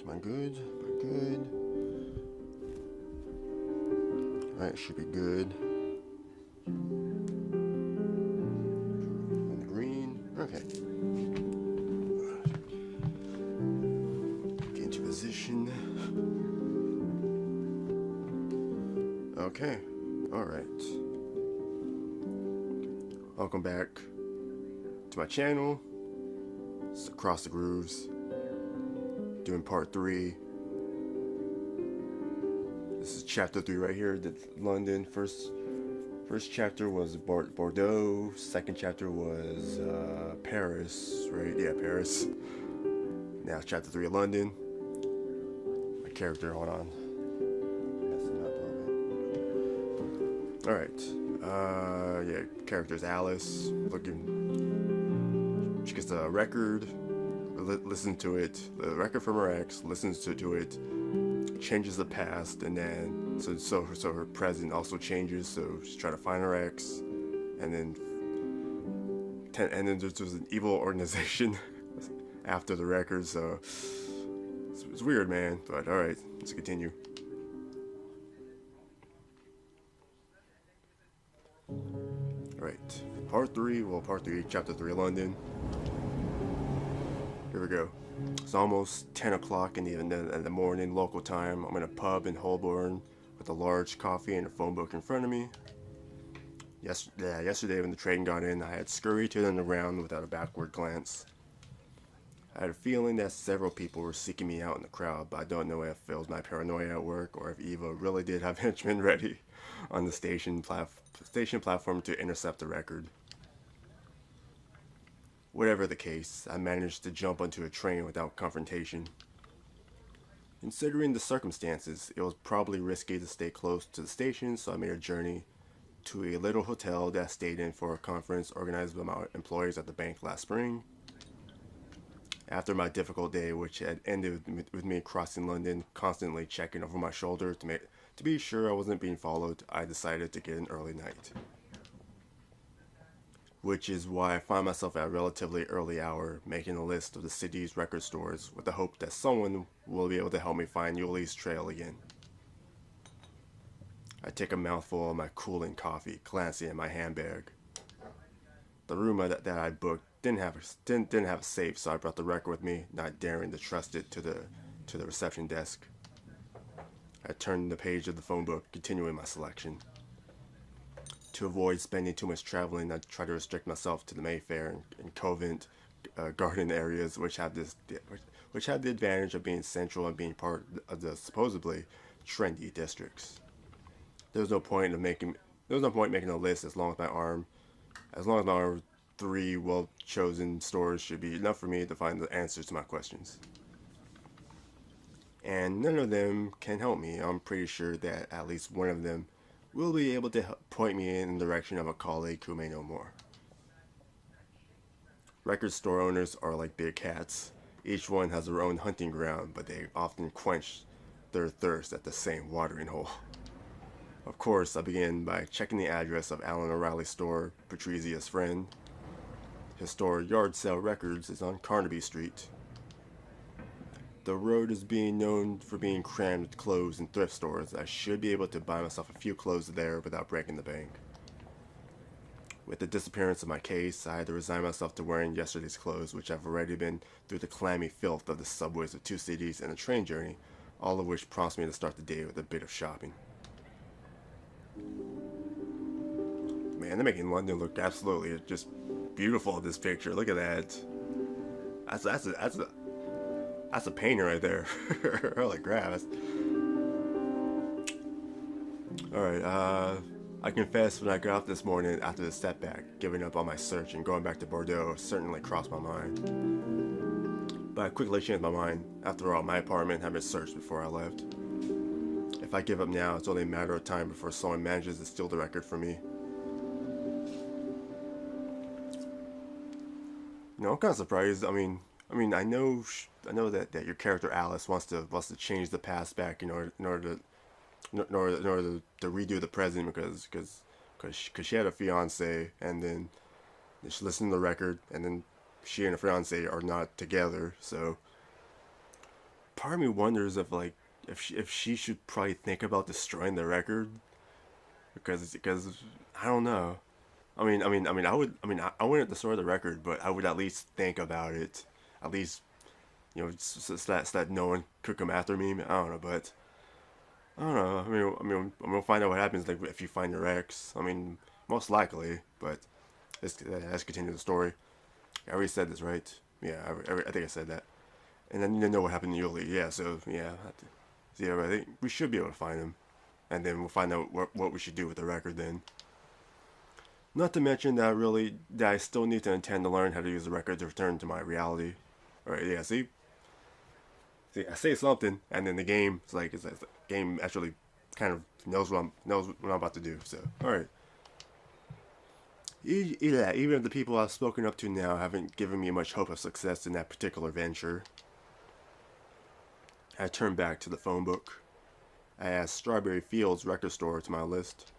Am I good? Am I good? Alright, should be good. On the green. Okay. Get into position. Okay. Alright. Welcome back to my channel. It's Across the Grooves. Doing part 3. This is chapter 3 right here. London. First chapter was Bordeaux. Second chapter was Paris, right? Yeah, Paris. Now chapter 3 of London. My character, hold on. Messing up a little bit. Alright. Yeah, character's Alice. She gets a record. Listens to it. The record from her ex. Listens to it. Changes the past, and then so her present also changes. So she's trying to find her ex, and then there's an evil organization after the record. So it's weird, man. But all right, let's continue. All right, part 3. Well, part 3, chapter 3, London. Here we go. It's almost 10 o'clock in the morning, local time. I'm in a pub in Holborn with a large coffee and a phone book in front of me. Yesterday when the train got in, I had scurried to the underground without a backward glance. I had a feeling that several people were seeking me out in the crowd, but I don't know if it was my paranoia at work or if Eva really did have henchmen ready on the station platform to intercept the record. Whatever the case, I managed to jump onto a train without confrontation. Considering the circumstances, it was probably risky to stay close to the station, so I made a journey to a little hotel that I stayed in for a conference organized by my employees at the bank last spring. After my difficult day, which had ended with me crossing London, constantly checking over my shoulder to be sure I wasn't being followed, I decided to get an early night. Which is why I find myself at a relatively early hour making a list of the city's record stores with the hope that someone will be able to help me find Yuli's trail again. I take a mouthful of my cooling coffee, glancing at my handbag. The room that I booked didn't have a safe, so I brought the record with me, not daring to trust it to the reception desk. I turned the page of the phone book, continuing my selection. To avoid spending too much traveling, I try to restrict myself to the Mayfair and Covent Garden areas, which have the advantage of being central and being part of the supposedly trendy districts. There was no point making a list as long as my arm 3 well-chosen stores should be enough for me to find the answers to my questions. And none of them can help me. I'm pretty sure that at least one of them will be able to point me in the direction of a colleague who may know more. Record store owners are like big cats. Each one has their own hunting ground, but they often quench their thirst at the same watering hole. Of course, I begin by checking the address of Alan O'Reilly's store, Patrizia's friend. His store, Yard Sale Records, is on Carnaby Street. The road is being known for being crammed with clothes and thrift stores. I should be able to buy myself a few clothes there without breaking the bank. With the disappearance of my case, I had to resign myself to wearing yesterday's clothes, which have already been through the clammy filth of the subways of 2 cities and a train journey, all of which prompts me to start the day with a bit of shopping. Man, they're making London look absolutely just beautiful in this picture. Look at that. That's a painter right there. Holy crap. Alright, I confess when I got up this morning after the setback, giving up on my search and going back to Bordeaux certainly crossed my mind. But I quickly changed my mind. After all, my apartment had been searched before I left. If I give up now, it's only a matter of time before someone manages to steal the record from me. You know, I'm kind of surprised. I mean, I know that your character Alice wants to change the past back in order to redo the present because she had a fiance, and then she listened to the record, and then she and her fiance are not together. So part of me wonders if like if she should probably think about destroying the record because I don't know. I wouldn't destroy the record, but I would at least think about it. At least, so that no one could come after me. I don't know, but I don't know. I'm gonna find out what happens like if you find your ex. I mean, most likely, but let's continue the story. I already said this, right? Yeah, I think I said that. And then you know what happened to Yuli. Yeah, so yeah, yeah, I think we should be able to find him, and then we'll find out what we should do with the record then. Not to mention that I still need to intend to learn how to use the record to return to my reality. Alright, yeah, see, I say something, and then the game, it's the game actually kind of knows what I'm about to do. So, all right. Yeah, even if the people I've spoken up to now haven't given me much hope of success in that particular venture, I turned back to the phone book. I added Strawberry Fields Record Store to my list.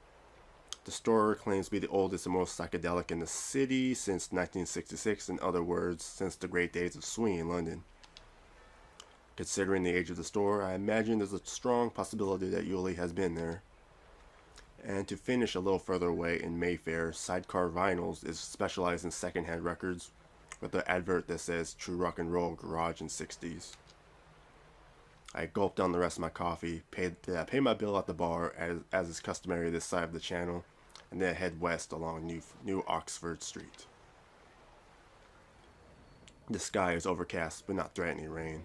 The store claims to be the oldest and most psychedelic in the city since 1966, in other words, since the great days of swing in London. Considering the age of the store, I imagine there's a strong possibility that Yuli has been there. And to finish a little further away in Mayfair, Sidecar Vinyls is specialized in secondhand records with an advert that says True Rock and Roll Garage in 60s. I gulped down the rest of my coffee, paid my bill at the bar as is customary this side of the channel, and then head west along New Oxford Street. The sky is overcast, but not threatening rain.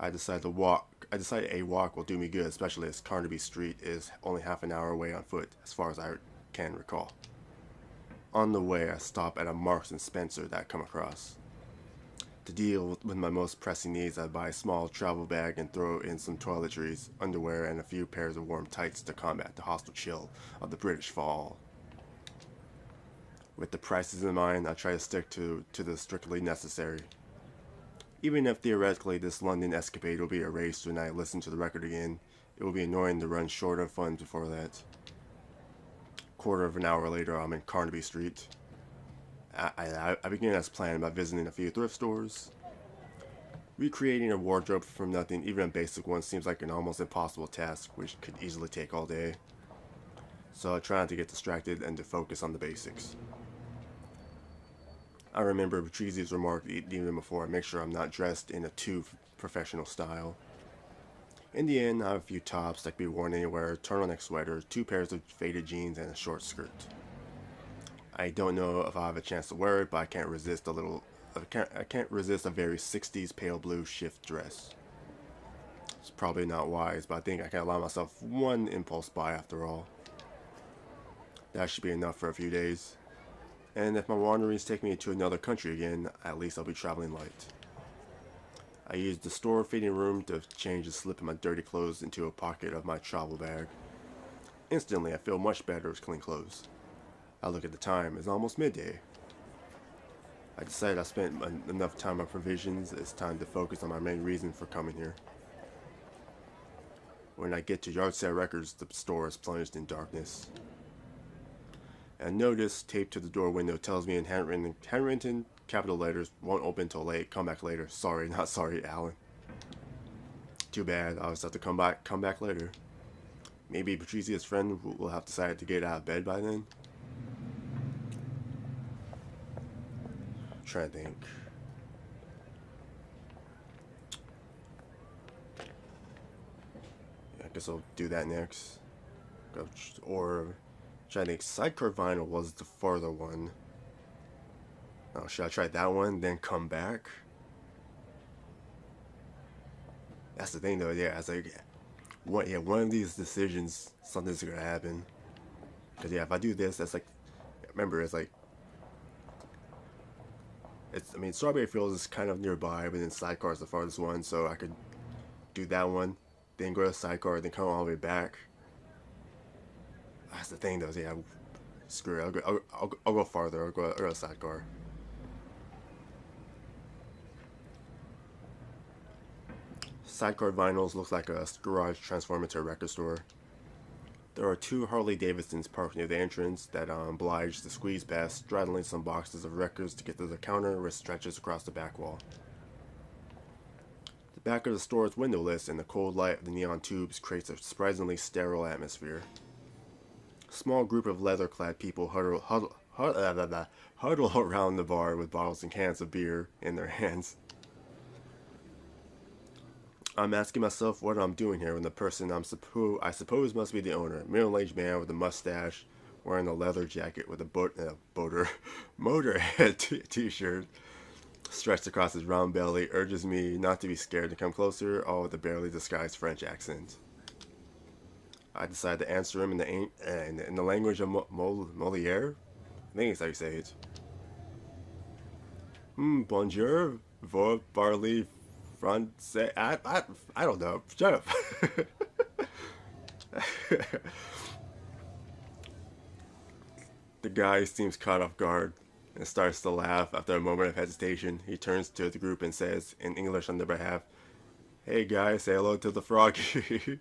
I decided a walk will do me good, especially as Carnaby Street is only half an hour away on foot, as far as I can recall. On the way, I stop at a Marks and Spencer that I come across. To deal with my most pressing needs, I buy a small travel bag and throw in some toiletries, underwear, and a few pairs of warm tights to combat the hostile chill of the British fall. With the prices in mind, I try to stick to the strictly necessary. Even if theoretically this London escapade will be erased when I listen to the record again, it will be annoying to run short of funds before that. Quarter of an hour later, I'm in Carnaby Street. I begin as planned by visiting a few thrift stores. Recreating a wardrobe from nothing, even a basic one, seems like an almost impossible task, which could easily take all day. So I try not to get distracted and to focus on the basics. I remember Patrizi's remark even before, make sure I'm not dressed in a too professional style. In the end, I have a few tops that can be worn anywhere, turtleneck sweater, 2 pairs of faded jeans, and a short skirt. I don't know if I have a chance to wear it, but I can't resist I can't resist a very 60s pale blue shift dress. It's probably not wise, but I think I can allow myself one impulse buy after all. That should be enough for a few days. And if my wanderings take me to another country again, at least I'll be traveling light. I use the store fitting room to change the slip of my dirty clothes into a pocket of my travel bag. Instantly, I feel much better with clean clothes. I look at the time, it's almost midday. I decided I spent enough time on provisions, it's time to focus on my main reason for coming here. When I get to Yard Sale Records, the store is plunged in darkness. A notice taped to the door window tells me in handwritten capital letters, won't open till late, come back later. Sorry, not sorry, Alan. Too bad, I'll just have to come back later. Maybe Patrizia's friend will have decided to get out of bed by then. Trying to think. Yeah, I guess I'll do that next. Or trying to think. Sidecar Vinyl was the farther one. Oh, should I try that one, then come back? That's the thing, though. Yeah, it's like, one of these decisions, something's gonna happen. Cause yeah, if I do this, that's like, remember, it's like. Strawberry Fields is kind of nearby, but then Sidecar is the farthest one, so I could do that one, then go to Sidecar, then come all the way back. That's the thing, though. Yeah, screw it. I'll go farther. I'll go to Sidecar. Sidecar Vinyls looks like a garage transformed into a record store. There are 2 Harley Davidsons parked near the entrance that oblige to squeeze past, straddling some boxes of records to get to the counter, which stretches across the back wall. The back of the store is windowless, and the cold light of the neon tubes creates a surprisingly sterile atmosphere. A small group of leather-clad people huddle around the bar with bottles and cans of beer in their hands. I'm asking myself what I'm doing here when the person I suppose must be the owner, a middle-aged man with a mustache, wearing a leather jacket with a Motorhead t-shirt stretched across his round belly, urges me not to be scared to come closer, all with a barely disguised French accent. I decide to answer him in the language of Moliere. I think it's how you say it. Bonjour, vous parlez français? I don't know. Shut up. The guy seems caught off guard and starts to laugh. After a moment of hesitation, he turns to the group and says, in English on their behalf, "Hey guys, say hello to the froggy."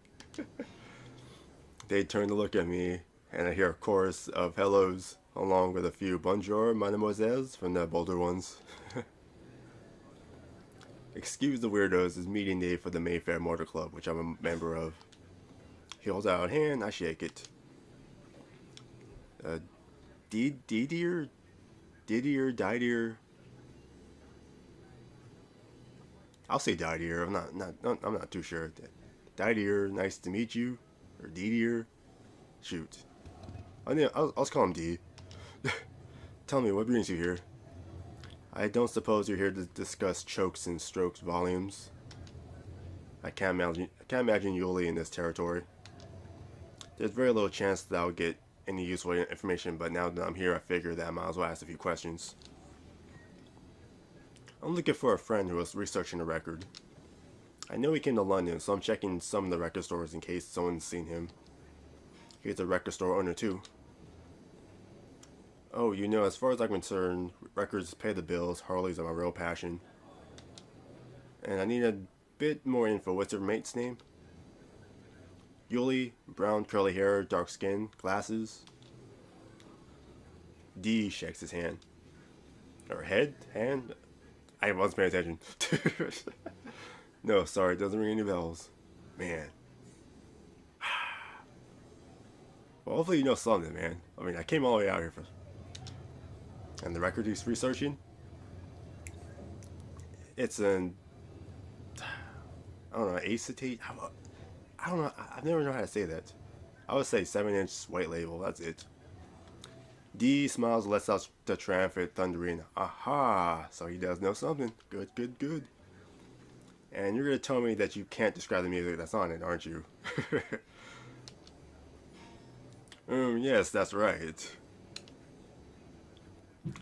They turn to look at me, and I hear a chorus of hellos, along with a few bonjour, mademoiselles from the bolder ones. Excuse the weirdos, it's meeting day for the Mayfair Motor Club, which I'm a member of. He holds out a hand, I shake it. Didier? I'll say Didier. I'm not too sure. Didier, nice to meet you. Or Didier. Shoot. I'll call him D. Tell me, what brings you here? I don't suppose you're here to discuss chokes and strokes volumes. I can't imagine Yuli in this territory. There's very little chance that I'll get any useful information, but now that I'm here, I figure that I might as well ask a few questions. I'm looking for a friend who was researching a record. I know he came to London, so I'm checking some of the record stores in case someone's seen him. He's a record store owner too. Oh, you know, as far as I'm concerned, records pay the bills, Harleys are my real passion. And I need a bit more info. What's your mate's name? Yuli, brown curly hair, dark skin, glasses. D shakes his hand. Or hand? I wasn't paying attention. No, sorry, it doesn't ring any bells. Man. Well, hopefully you know something, man. I mean, I came all the way out here for... And the record he's researching? It's an... I don't know, acetate? I don't know, I've never known how to say that. I would say 7-inch white label, that's it. D smiles, lets out the triumphant thundering, aha, so he does know something. Good. And you're going to tell me that you can't describe the music that's on it, aren't you? Yes, that's right.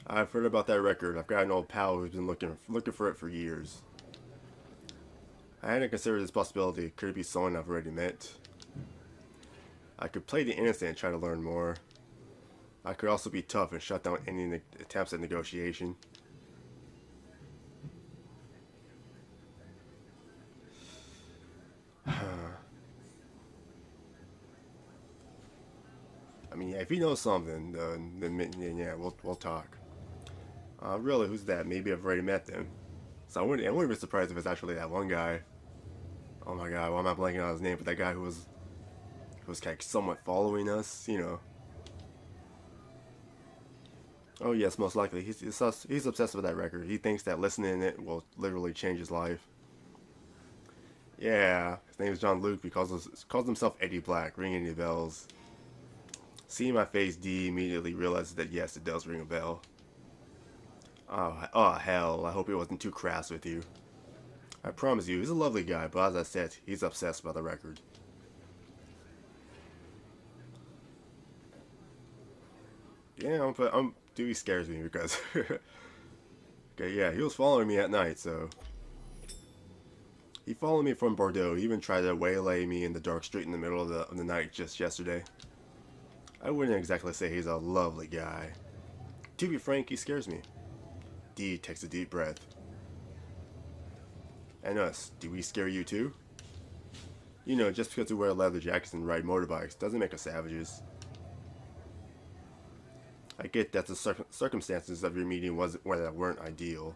I've heard about that record. I've got an old pal who's been looking for it for years. I hadn't considered this possibility. Could it be someone I've already met? I could play the innocent and try to learn more. I could also be tough and shut down any attempts at negotiation. I mean, yeah, if you know something, then yeah, we'll talk. Really, who's that? Maybe I've already met them. So I wouldn't be surprised if it's actually that one guy. Oh my god, why am I blanking on his name? But that guy who was kind of somewhat following us, you know. Oh yes, most likely. He's obsessed with that record. He thinks that listening to it will literally change his life. Yeah, his name is John Luke. He calls himself Eddie Black. Ring any bells? Seeing my face, D immediately realizes that yes, it does ring a bell. Oh hell, I hope he wasn't too crass with you. I promise you, he's a lovely guy, but as I said, he's obsessed by the record. Yeah, Dewey scares me because... Okay, yeah, he was following me at night, so... He followed me from Bordeaux. He even tried to waylay me in the dark street in the middle of the night just yesterday. I wouldn't exactly say he's a lovely guy. To be frank, he scares me. D takes a deep breath. And us, do we scare you too? You know, just because we wear leather jackets and ride motorbikes doesn't make us savages. I get that the circumstances of your meeting weren't ideal.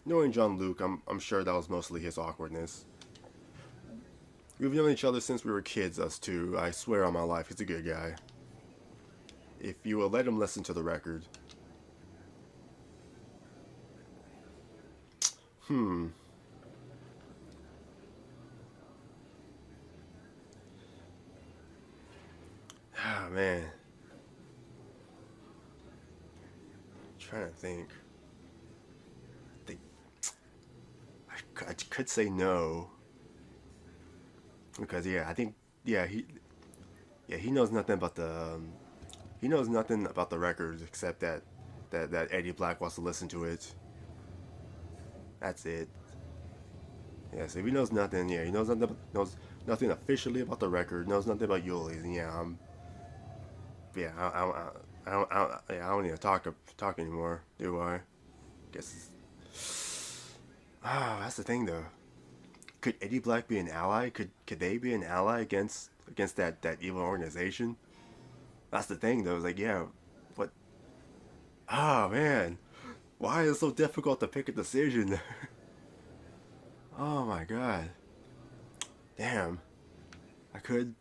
Knowing John Luke, I'm sure that was mostly his awkwardness. We've known each other since we were kids, us two. I swear on my life, he's a good guy. If you will let him listen to the record. Ah, man. Trying to think. I could say no. Because, yeah, I think, he knows nothing about he knows nothing about the records except that Eddie Black wants to listen to it. That's it. Yeah, so if he knows nothing, he knows nothing officially about the record, knows nothing about Yuli's, and I don't need to talk anymore, do I? Guess. That's the thing though. Could Eddie Black be an ally? Could they be an ally against that evil organization? That's the thing though. It's like, yeah, what? Oh man, why is it so difficult to pick a decision? Oh my god. Damn. I could.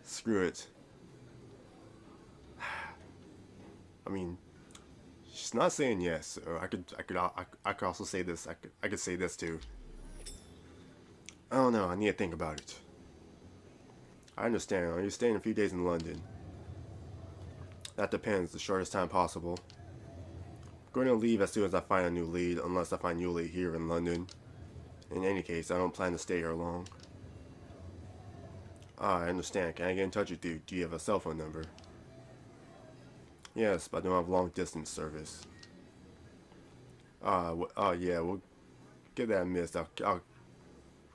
Screw it. I mean, she's not saying yes. Or I could also say this. I could say this too. I don't know. I need to think about it. I understand. You're staying a few days in London. That depends. The shortest time possible. I'm going to leave as soon as I find a new lead, unless I find Yuli here in London. In any case, I don't plan to stay here long. I understand. Can I get in touch with you? Do you have a cell phone number? Yes, but I don't have long distance service. Yeah, we'll give that a miss. We'll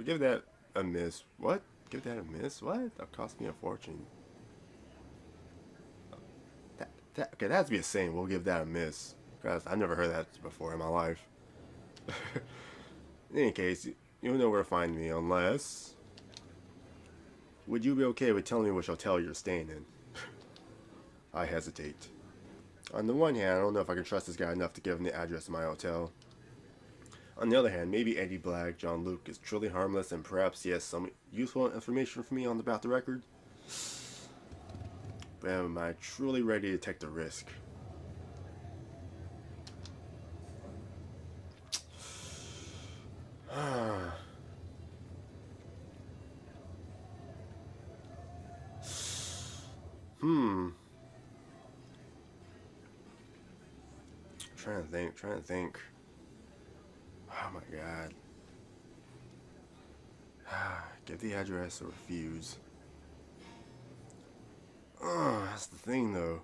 give that a miss. What? Give that a miss? What? That'll cost me a fortune. Okay, that has to be a saying. We'll give that a miss. Guys, I've never heard that before in my life. In any case, you'll know where to find me, unless... Would you be okay with telling me which hotel you're staying in? I hesitate. On the one hand, I don't know if I can trust this guy enough to give him the address of my hotel. On the other hand, maybe Eddie Black, John Luke, is truly harmless and perhaps he has some useful information for me about the record. But am I truly ready to take the risk? Trying to think. Oh my god. Give the address or refuse. That's the thing though.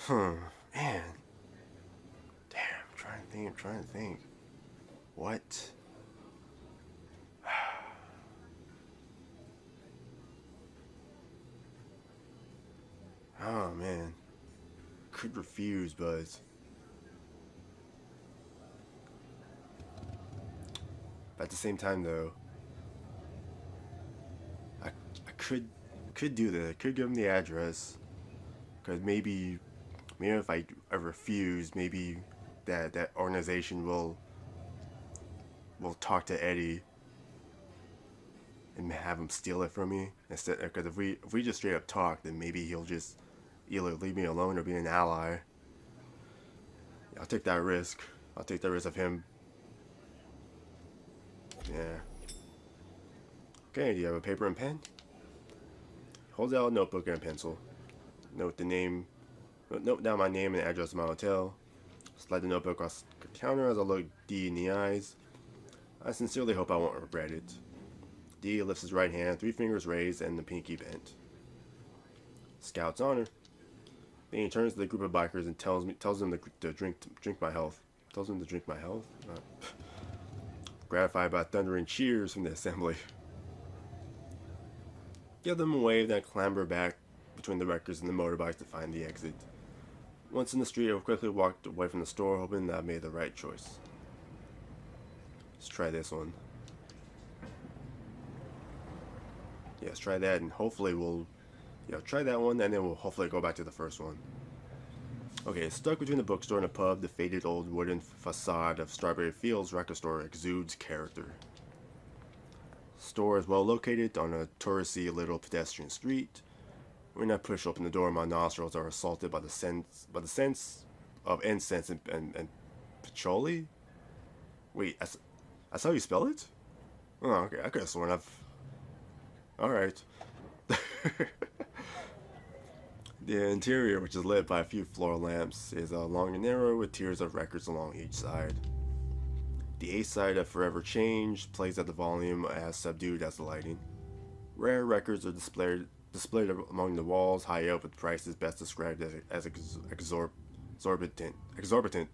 Man. Damn, I'm trying to think. What? Oh man. Could refuse, but at the same time though, I could do that. I could give him the address. Cause maybe if I refuse, maybe that organization will talk to Eddie and have him steal it from me instead. Because if we just straight up talk, then maybe he'll just either leave me alone or be an ally. I'll take that risk. I'll take the risk of him. Yeah. Okay, do you have a paper and pen? Hold out a notebook and a pencil. Note down my name and address of my hotel. Slide the notebook across the counter as I look D in the eyes. I sincerely hope I won't regret it. D lifts his right hand, 3 fingers raised and the pinky bent. Scout's honor. Then he turns to the group of bikers and tells them to drink my health. Tells them to drink my health? Gratified by thundering cheers from the assembly. Give them a wave, then clamber back between the wreckers and the motorbikes to find the exit. Once in the street, I quickly walked away from the store, hoping that I made the right choice. Let's try this one. Yeah, let's try that, and hopefully we'll... try that one, and then we'll hopefully go back to the first one. Okay, stuck between the bookstore and a pub, the faded old wooden facade of Strawberry Fields record store exudes character. Store is well located on a touristy little pedestrian street. When I push open the door, my nostrils are assaulted by the sense of incense and patchouli. Wait, that's how you spell it? Oh, okay. I could have sworn I've. All right. The interior, which is lit by a few floor lamps, is long and narrow with tiers of records along each side. The A side of Forever Changed plays at the volume as subdued as the lighting. Rare records are displayed among the walls, high up, with prices best described as exorbitant. Exorbitant.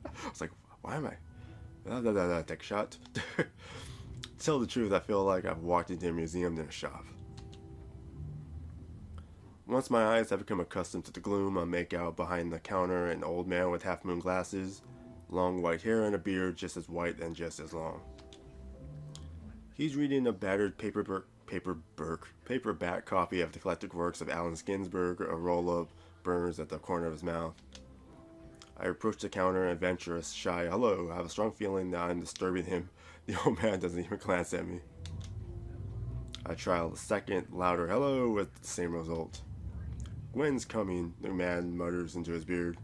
I was like, why am I? Take a shot. To tell the truth, I feel like I've walked into a museum than a shop. Once my eyes have become accustomed to the gloom, I make out behind the counter an old man with half-moon glasses, long white hair and a beard just as white and just as long. He's reading a battered paperback copy of the collected works of Allen Ginsberg, a roll-up burns at the corner of his mouth. I approach the counter and venture a shy hello. I have a strong feeling that I'm disturbing him. The old man doesn't even glance at me. I try a second, louder hello with the same result. Gwen's coming, the man mutters into his beard.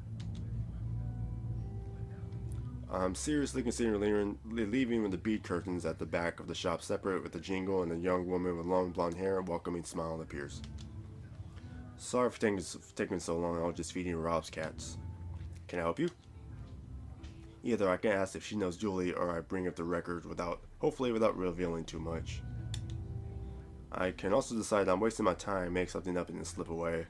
I'm seriously considering leaving when the bead curtains at the back of the shop separate with a jingle and a young woman with long blonde hair and welcoming smile appears. Sorry for taking so long, I was just feeding Rob's cats. Can I help you? Either I can ask if she knows Julie or I bring up the record hopefully without revealing too much. I can also decide I'm wasting my time, make something up and then slip away.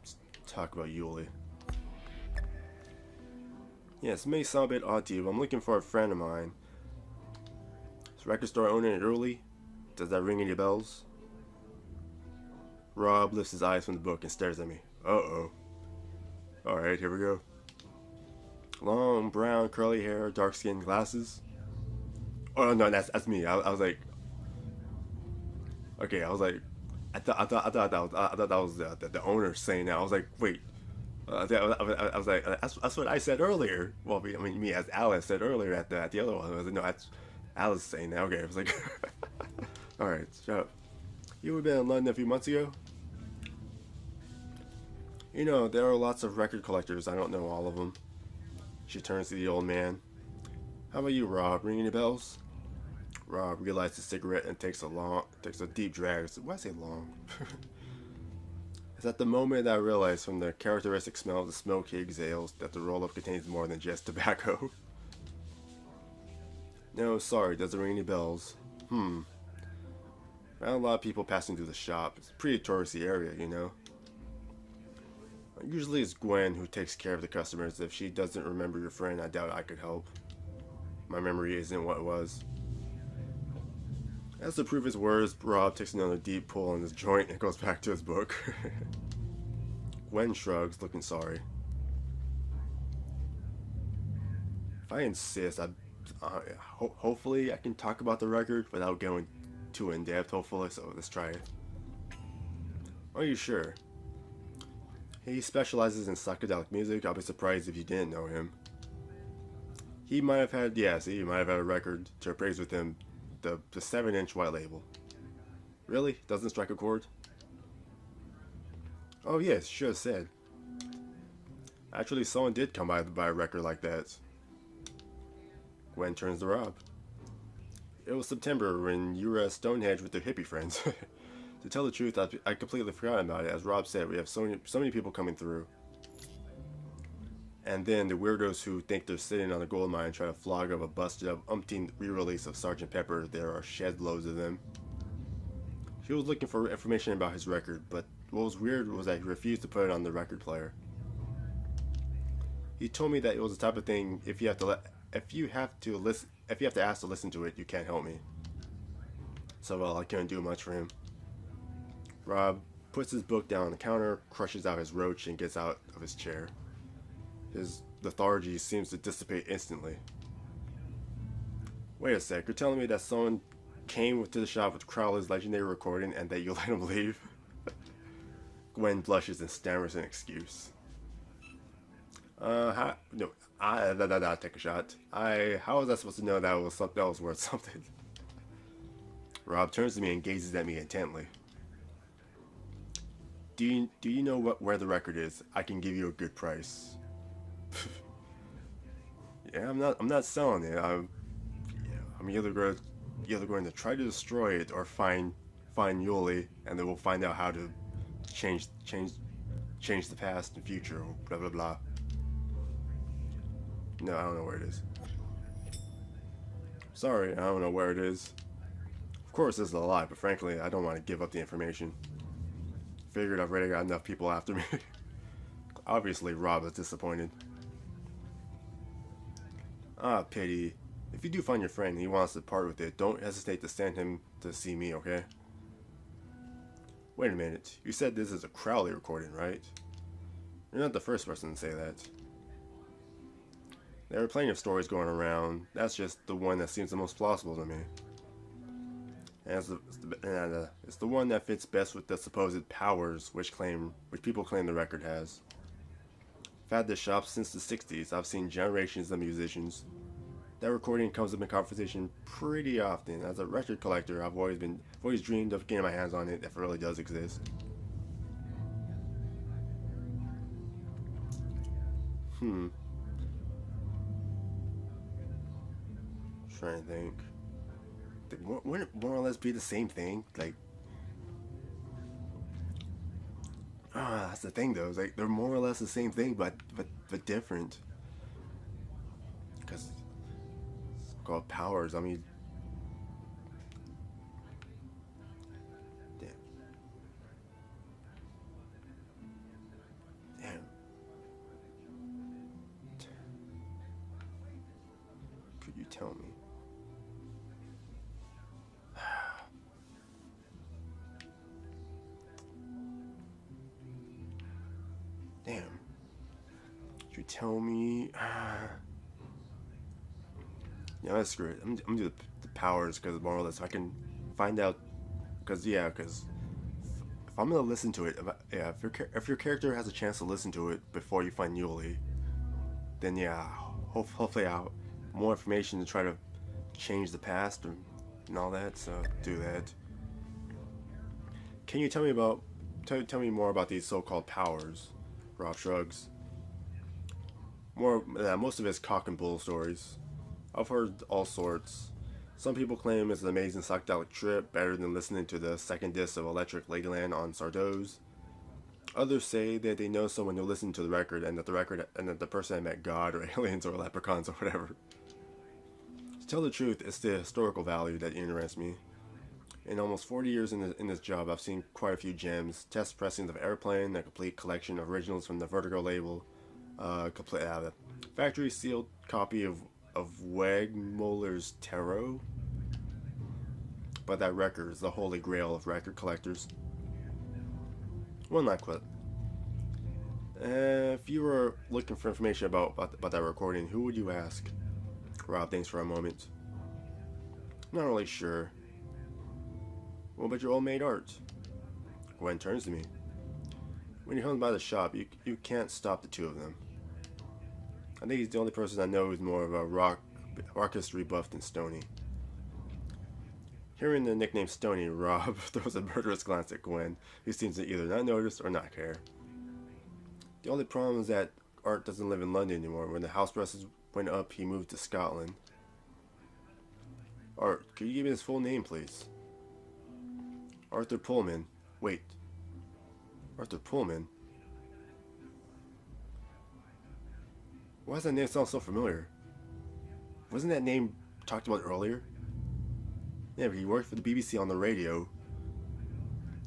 Let's talk about Julie. Yes, it may sound a bit odd to you, but I'm looking for a friend of mine. Is the record store owner in early? Does that ring any bells? Rob lifts his eyes from the book and stares at me. Uh-oh. Alright, here we go. Long, brown, curly hair, dark skin, glasses. Oh, no, that's me. I was like... Okay, I was like... I thought that was the owner saying that. I was like, wait. I was like, that's what I said earlier. Well, I mean, me as Alice said earlier at the other one. I was like, no, that's Alice saying that. Okay, I was like, alright, shut up. You ever been in London a few months ago? You know, there are lots of record collectors. I don't know all of them. She turns to the old man. How about you, Rob? Ring any bells? Rob relights his cigarette and takes a deep drag. Why say long? It's at the moment that I realize from the characteristic smell of the smoke he exhales that the roll-up contains more than just tobacco. No, sorry, doesn't ring any bells. Found a lot of people passing through the shop. It's a pretty touristy area, you know. Usually it's Gwen who takes care of the customers. If she doesn't remember your friend, I doubt I could help. My memory isn't what it was. As to prove his words, Rob takes another deep pull on his joint and goes back to his book. Gwen shrugs, looking sorry. If I insist, hopefully I can talk about the record without going too in-depth, hopefully, so let's try it. Are you sure? He specializes in psychedelic music. I'll be surprised if you didn't know him. He might have had a record to appraise with him. The 7-inch white label. Really? Doesn't strike a chord? Oh yes, should have said. Actually, someone did come by to buy a record like that. Gwen turns to Rob. It was September when you were at Stonehenge with your hippie friends. To tell the truth, I completely forgot about it. As Rob said, we have so many people coming through. And then the weirdos who think they're sitting on a gold mine try to flog up a busted up umpteen re-release of Sgt. Pepper. There are shed loads of them. He was looking for information about his record, but what was weird was that he refused to put it on the record player. He told me that it was the type of thing if you have to ask to listen to it, you can't help me. So well, I couldn't do much for him. Rob puts his book down on the counter, crushes out his roach, and gets out of his chair. His lethargy seems to dissipate instantly. Wait a sec, you're telling me that someone came to the shop with Crowley's legendary recording and that you let him leave? Gwen blushes and stammers an excuse. No, I take a shot. How was I supposed to know that was something that was worth something? Rob turns to me and gazes at me intently. Do you know where the record is? I can give you a good price. Yeah, I'm not selling it. I'm either going to try to destroy it or find Yuli, and then we'll find out how to change the past and future, or blah blah blah. No, I don't know where it is. Sorry, I don't know where it is. Of course, this is a lie, but frankly, I don't want to give up the information. Figured I've already got enough people after me. Obviously, Rob is disappointed. Ah, pity. If you do find your friend and he wants to part with it, don't hesitate to send him to see me, okay? Wait a minute. You said this is a Crowley recording, right? You're not the first person to say that. There are plenty of stories going around. That's just the one that seems the most plausible to me. And it's the one that fits best with the supposed powers which people claim the record has. I've had this shop since the 60s. I've seen generations of musicians. That recording comes up in conversation pretty often. As a record collector, I've always dreamed of getting my hands on it if it really does exist. Trying to think. Wouldn't it more or less be the same thing? Like, that's the thing though. It's like they're more or less the same thing, but different. Because it's called powers. I mean, damn. Could you tell me? Damn. Could you tell me? Yeah, that's screw it. I'm gonna do the powers because more or less I can find out. Because if I'm gonna listen to it, if your character has a chance to listen to it before you find Yuli, then yeah, hopefully I'll have more information to try to change the past and all that. So do that. Can you tell me more about these so-called powers? Rob shrugs. Most of it's cock and bull stories. I've heard all sorts. Some people claim it's an amazing psychedelic trip, better than listening to the second disc of Electric Ladyland on Sardo's. Others say that they know someone who listened to the record and that the person had met God or aliens or leprechauns or whatever. To tell the truth, it's the historical value that interests me. In almost 40 years in this job, I've seen quite a few gems, test pressings of Airplane, a complete collection of originals from the Vertigo label, factory sealed copy of Wegmoller's Tarot. But that record is the holy grail of record collectors. One last quote. If you were looking for information about that recording, who would you ask? Rob thinks for a moment. I'm not really sure. What about your old maid Art? Gwen turns to me. When you're home by the shop, you can't stop the two of them. I think he's the only person I know who's more of a rock history buff than Stoney. Hearing the nickname Stoney, Rob throws a murderous glance at Gwen, who seems to either not notice or not care. The only problem is that Art doesn't live in London anymore. When the house prices went up, he moved to Scotland. Art, could you give me his full name, please? Arthur Pullman. Wait. Arthur Pullman? Why does that name sound so familiar? Wasn't that name talked about earlier? Yeah, but he worked for the BBC on the radio.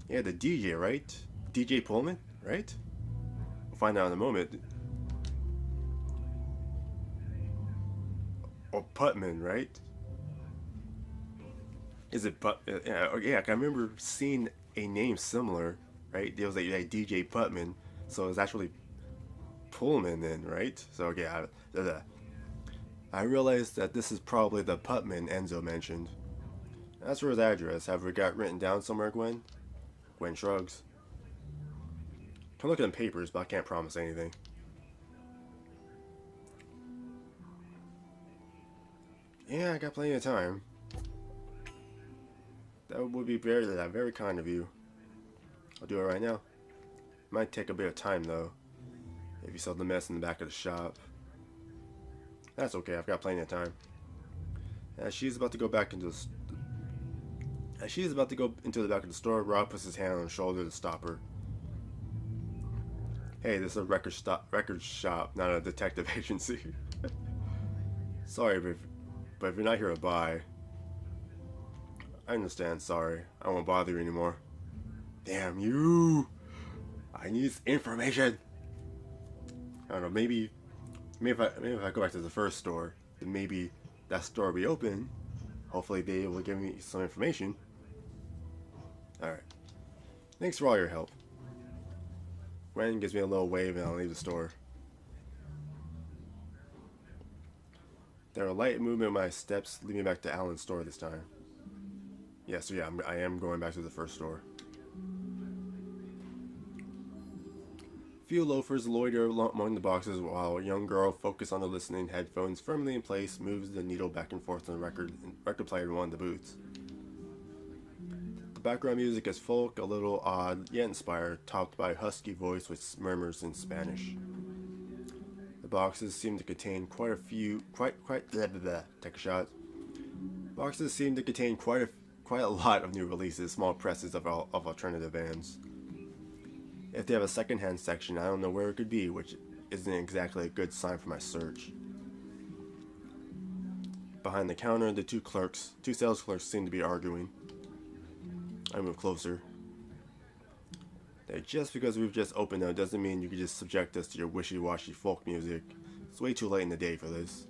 Yeah, the DJ, right? DJ Pullman, right? We'll find out in a moment. Or Putman, right? Is it yeah, I remember seeing a name similar, right? It was like DJ Putman, so it's actually Pullman then, right? So yeah, I realized that this is probably the Putman Enzo mentioned. As for his address, have we got written down somewhere, Gwen? Gwen shrugs. Can look at the papers, but I can't promise anything. Yeah, I got plenty of time. That would be very kind of you. I'll do it right now. Might take a bit of time though. If you saw the mess in the back of the shop. That's okay, I've got plenty of time. As she's about to go back into the back of the store, Rob puts his hand on her shoulder to stop her. Hey, this is a record shop, not a detective agency. Sorry, but if you're not here to buy, I understand. Sorry, I won't bother you anymore. Damn you! I need information. I don't know. Maybe if I go back to the first store, then maybe that store will be open. Hopefully, they will give me some information. All right. Thanks for all your help. Gwen gives me a little wave and I'll leave the store. There are light movement in my steps, leading me back to Alan's store this time. Yeah, so yeah, I am going back to the first store. Few loafers loiter among the boxes while a young girl, focused on the listening, headphones firmly in place, moves the needle back and forth on the record player in one of the booths. The background music is folk, a little odd, yet inspired, topped by a husky voice which murmurs in Spanish. The boxes seem to contain quite take a shot. Boxes seem to contain quite a lot of new releases, small presses of alternative bands. If they have a secondhand section, I don't know where it could be, which isn't exactly a good sign for my search. Behind the counter, the two sales clerks seem to be arguing. I move closer. That just because we've just opened up doesn't mean you can just subject us to your wishy-washy folk music. It's way too late in the day for this.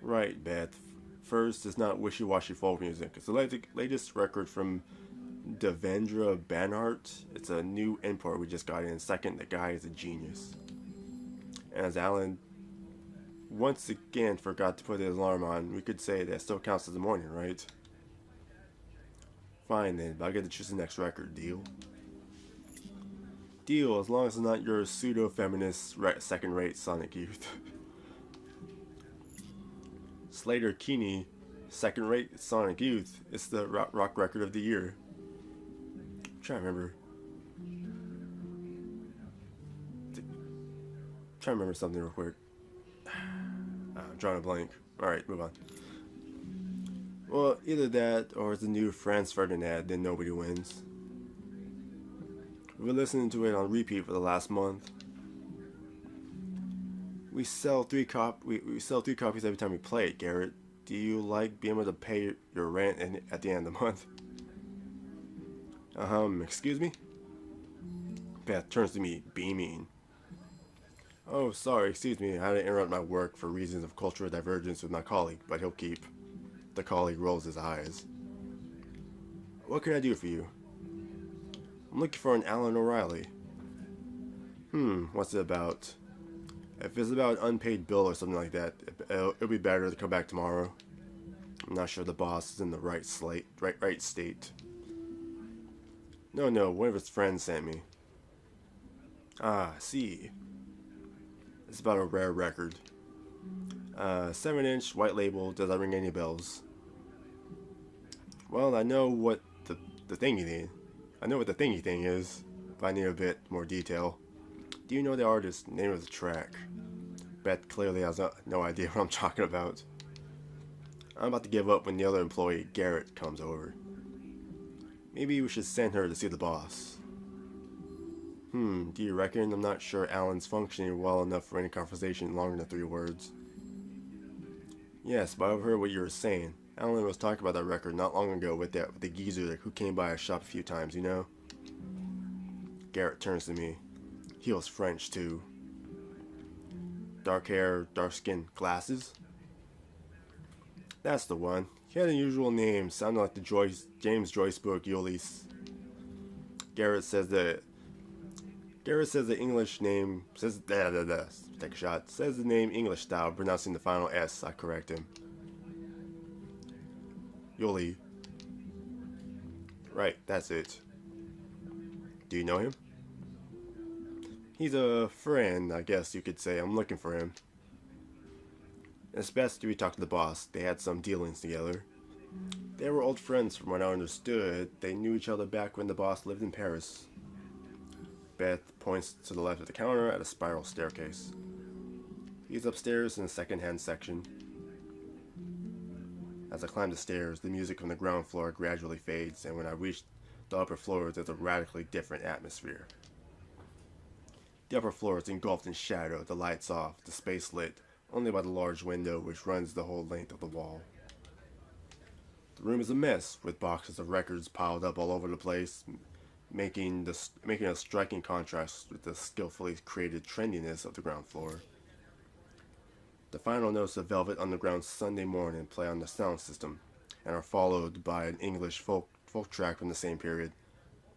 Right, Beth. First, it's not wishy-washy folk music. It's the latest record from Devendra Banhart. It's a new import we just got in. Second, the guy is a genius. And as Alan once again forgot to put his alarm on, we could say that still counts as the morning, right? Fine then, but I get to choose the next record. Deal? Deal, as long as it's not your pseudo-feminist second-rate Sonic Youth. Slater Keeney, second-rate Sonic Youth. It's the rock record of the year. I'm trying to remember something real quick. I'm drawing a blank. Alright, move on. Well, either that or it's a new Franz Ferdinand, then nobody wins. We've been listening to it on repeat for the last month. We sell three copies every time we play it, Garrett. Do you like being able to pay your rent at the end of the month? Excuse me? Beth turns to me, beaming. Oh, sorry, excuse me. I had to interrupt my work for reasons of cultural divergence with my colleague, but he'll keep. The colleague rolls his eyes. What can I do for you? I'm looking for an Alan O'Reilly. What's it about? If it's about an unpaid bill or something like that, it'll be better to come back tomorrow. I'm not sure the boss is in the right state. No, one of his friends sent me. Ah, see. It's about a rare record. 7-inch, white label, does that ring any bells? Well, I know what the thingy thing. I know what the thingy thing is, but I need a bit more detail. Do you know the artist, name of the track? Beth clearly has no idea what I'm talking about. I'm about to give up when the other employee, Garrett, comes over. Maybe we should send her to see the boss. Do you reckon? I'm not sure Alan's functioning well enough for any conversation longer than 3 words. Yes, but I overheard what you were saying. Alan was talking about that record not long ago with the geezer who came by our shop a few times, you know? Garrett turns to me. He was French, too. Dark hair, dark skin, glasses? That's the one. He had an unusual name, sounded like the James Joyce book Ulysses. Garrett says the English name take a shot. Says the name English style, pronouncing the final S. I correct him. Yoli. Right, that's it. Do you know him? He's a friend, I guess you could say. I'm looking for him. It's best we talk to the boss. They had some dealings together. They were old friends from what I understood. They knew each other back when the boss lived in Paris. Beth points to the left of the counter at a spiral staircase. He's upstairs in the second-hand section. As I climb the stairs, the music from the ground floor gradually fades, and when I reach the upper floor, there's a radically different atmosphere. The upper floor is engulfed in shadow, the lights off, the space lit only by the large window which runs the whole length of the wall. The room is a mess, with boxes of records piled up all over the place, making a striking contrast with the skillfully created trendiness of the ground floor. The final notes of Velvet Underground's Sunday Morning play on the sound system, and are followed by an English folk track from the same period,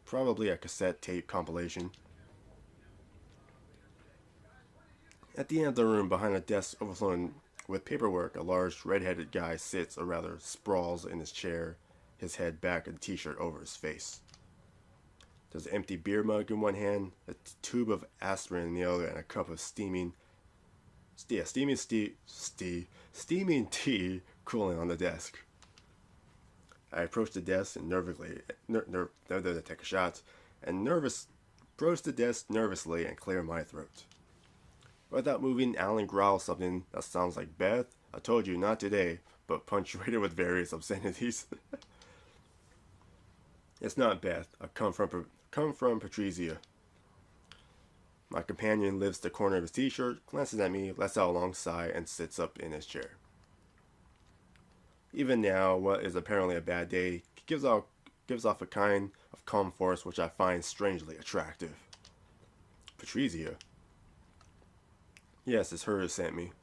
probably a cassette tape compilation. At the end of the room, behind a desk overflowing with paperwork, a large red-headed guy sits, or rather sprawls, in his chair, his head back and a t-shirt over his face. There's an empty beer mug in one hand, a tube of aspirin in the other, and a cup of steaming tea cooling on the desk. I approach the desk and take a shot, and approach the desk nervously and clear my throat. Without moving, Alan growls something that sounds like Beth. I told you not today, but punctuated with various obscenities. It's not Beth. I come from Patrizia. My companion lifts the corner of his t-shirt, glances at me, lets out a long sigh, and sits up in his chair. Even now, what is apparently a bad day gives off a kind of calm force which I find strangely attractive. Patrizia? Yes, it's her who sent me.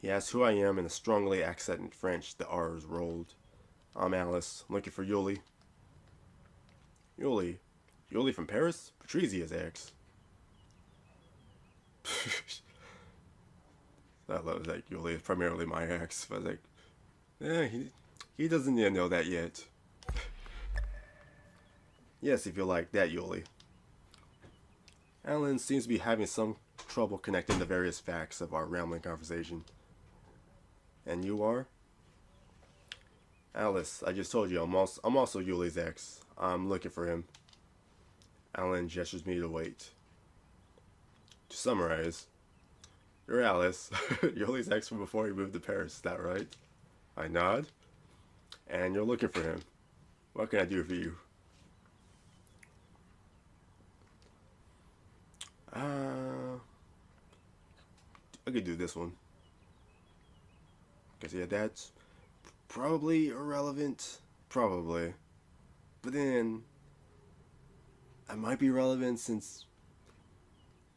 He asks who I am in a strongly accented French. The R's rolled. I'm Alice. I'm looking for Yuli. Yuli? Yuli from Paris? Patrizia's ex. I love that Yuli is primarily my ex. But I was like, yeah, he doesn't even know that yet. Yes, if you like that, Yuli. Alan seems to be having some trouble connecting the various facts of our rambling conversation. And you are? Alice, I just told you I'm also Yuli's ex. I'm looking for him. Alan gestures me to wait. To summarize, you're Alice, Yuli's ex from before he moved to Paris, is that right? I nod. And you're looking for him. What can I do for you? I could do this one. Because yeah, that's probably irrelevant. Probably. But then, it might be relevant since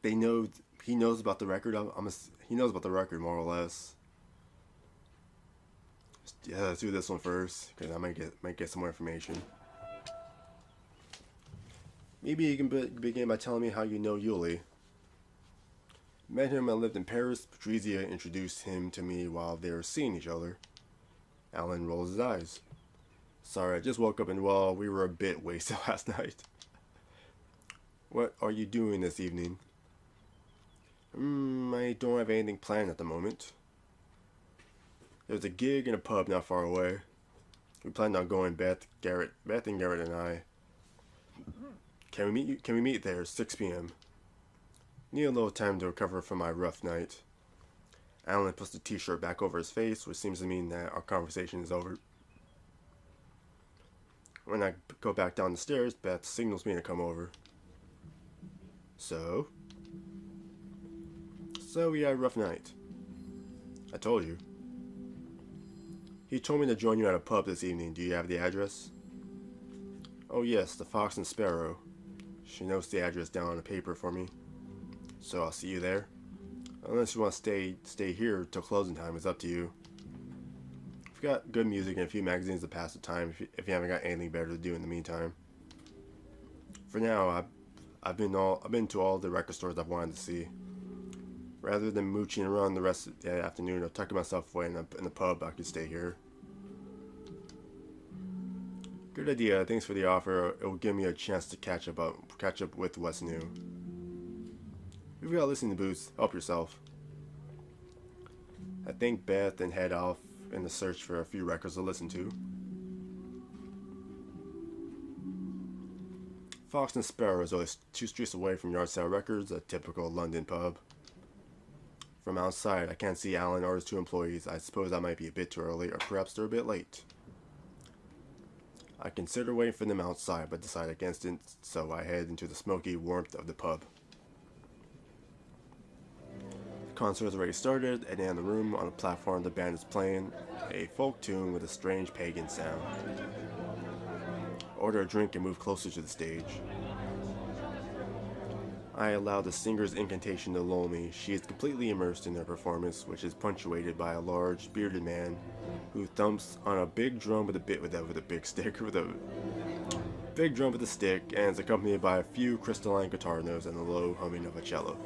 he knows about the record. He knows about the record more or less. Yeah, let's do this one first, because I might get some more information. Maybe you can begin by telling me how you know Yuli. Met him when I lived in Paris. Patrizia introduced him to me while they were seeing each other. Alan rolls his eyes. Sorry, I just woke up and we were a bit wasted last night. What are you doing this evening? I don't have anything planned at the moment. There's a gig in a pub not far away. We planned on going, Beth and Garrett and I. Can we meet there 6 p.m.? Need a little time to recover from my rough night. Alan puts the t-shirt back over his face, which seems to mean that our conversation is over. When I go back down the stairs, Beth signals me to come over. So we had a rough night. I told you. He told me to join you at a pub this evening. Do you have the address? Oh yes, the Fox and Sparrow. She notes the address down on the paper for me. So I'll see you there. Unless you want to stay here till closing time, it's up to you. We've got good music and a few magazines to pass the time if you haven't got anything better to do in the meantime. For now, I've been to all the record stores I've wanted to see. Rather than mooching around the rest of the afternoon or tucking myself away in the pub, I could stay here. Good idea. Thanks for the offer. It will give me a chance to catch up with what's new. If you got listening booths, help yourself. I thank Beth and head off in the search for a few records to listen to. Fox and Sparrow is only 2 streets away from Yardstyle Records, a typical London pub. From outside, I can't see Alan or his 2 employees. I suppose I might be a bit too early, or perhaps they're a bit late. I consider waiting for them outside, but decide against it, so I head into the smoky warmth of the pub. The concert has already started, and in the room on the platform the band is playing a folk tune with a strange pagan sound. Order a drink and move closer to the stage. I allow the singer's incantation to lull me. She is completely immersed in their performance, which is punctuated by a large, bearded man who thumps on a big drum with a big stick, with a big drum with a stick, and is accompanied by a few crystalline guitar notes and the low humming of a cello.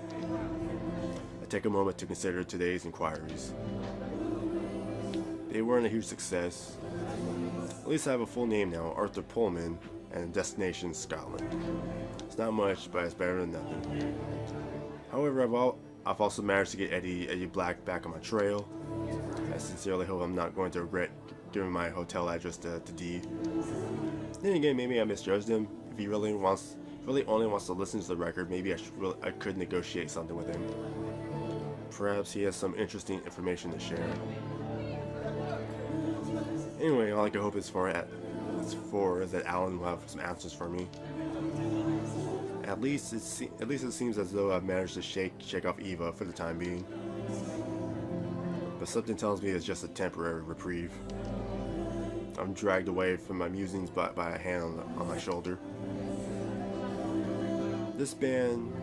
I take a moment to consider today's inquiries. They weren't a huge success. At least I have a full name now, Arthur Pullman, and destination Scotland. It's not much, but it's better than nothing. However, I've also managed to get Eddie Black back on my trail. I sincerely hope I'm not going to regret giving my hotel address to Dee. Then again, maybe I misjudged him. If he really only wants to listen to the record, maybe I could negotiate something with him. Perhaps he has some interesting information to share. Anyway, all I can hope is that Alan will have some answers for me. At least it seems as though I've managed to shake off Eva for the time being. But something tells me it's just a temporary reprieve. I'm dragged away from my musings by a hand on my shoulder. This band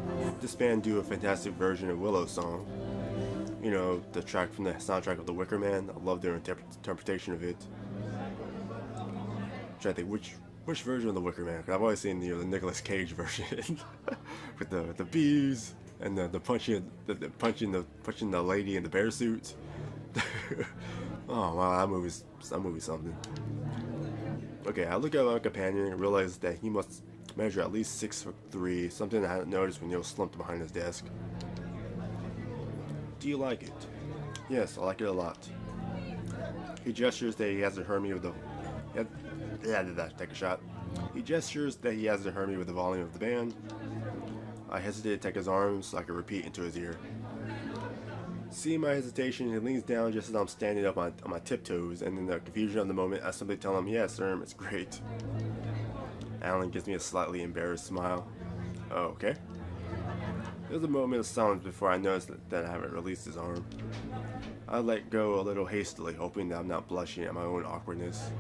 do a fantastic version of Willow's song. You know, the track from the soundtrack of The Wicker Man. I love their interpretation of it. I'm trying to think which version of The Wicker Man, because I've always seen the Nicolas Cage version with the bees and the punching the lady in the bear suit. Oh wow, that movie's something. Okay, I look at my companion and realize that he must measure at least 6'3", something I hadn't noticed when he was slumped behind his desk. Do you like it? Yes, I like it a lot. He gestures that he hasn't heard me with the... take a shot. He gestures that he hasn't heard me with the volume of the band. I hesitate to take his arm so I can repeat into his ear. Seeing my hesitation, he leans down just as I'm standing up on my tiptoes, and in the confusion of the moment, I simply tell him, "Yes, sir, it's great." Alan gives me a slightly embarrassed smile. Oh, okay. There's a moment of silence before I notice that I haven't released his arm. I let go a little hastily, hoping that I'm not blushing at my own awkwardness.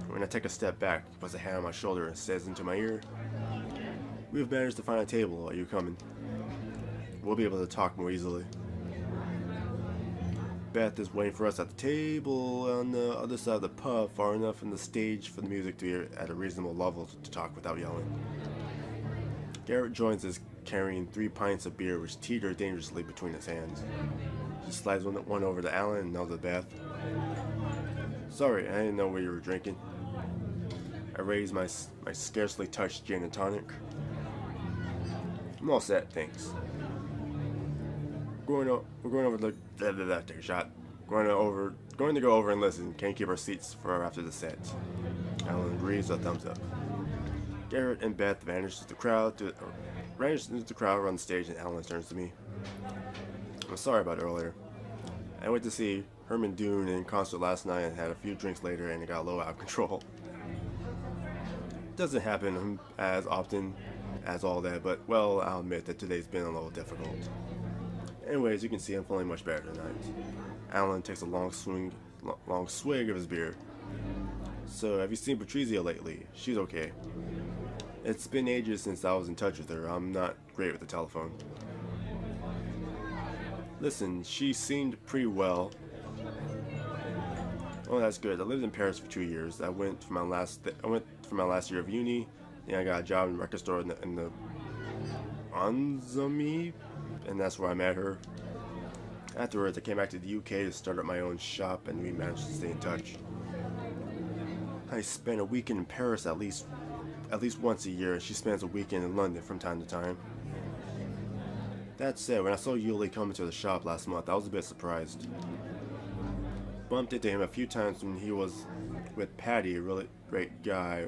When I take a step back, he puts a hand on my shoulder and says into my ear, "We've managed to find a table. Are you coming? We'll be able to talk more easily." Beth is waiting for us at the table on the other side of the pub, far enough from the stage for the music to be at a reasonable level to talk without yelling. Garrett joins us, carrying 3 pints of beer which teeter dangerously between his hands. He slides one over to Alan and another to Beth. "Sorry, I didn't know what you were drinking." I raise my scarcely touched gin and tonic. "I'm all set, thanks." We're going over the take a shot. Going to go over and listen. Can't keep our seats for after the set. Alan agrees with a thumbs up. Garrett and Beth vanish into the crowd around the stage, and Alan turns to me. "I'm sorry about earlier. I went to see Herman Dune in concert last night and had a few drinks later, and it got a little out of control. It doesn't happen as often as all that, but well, I'll admit that today's been a little difficult. Anyways, you can see I'm feeling much better tonight." Alan takes a long swig of his beer. "So, have you seen Patrizia lately? She's okay." "It's been ages since I was in touch with her. I'm not great with the telephone." "Listen, she seemed pretty well." "Oh, that's good. I lived in Paris for 2 years. I went for my last year of uni. Then I got a job in a record store in the Anzami, and that's where I met her. Afterwards, I came back to the UK to start up my own shop, and we managed to stay in touch. I spent a weekend in Paris at least at least once a year, and she spends a weekend in London from time to time. That said, when I saw Yuli coming to the shop last month, I was a bit surprised. Bumped into him a few times when he was with Patty, a really great guy.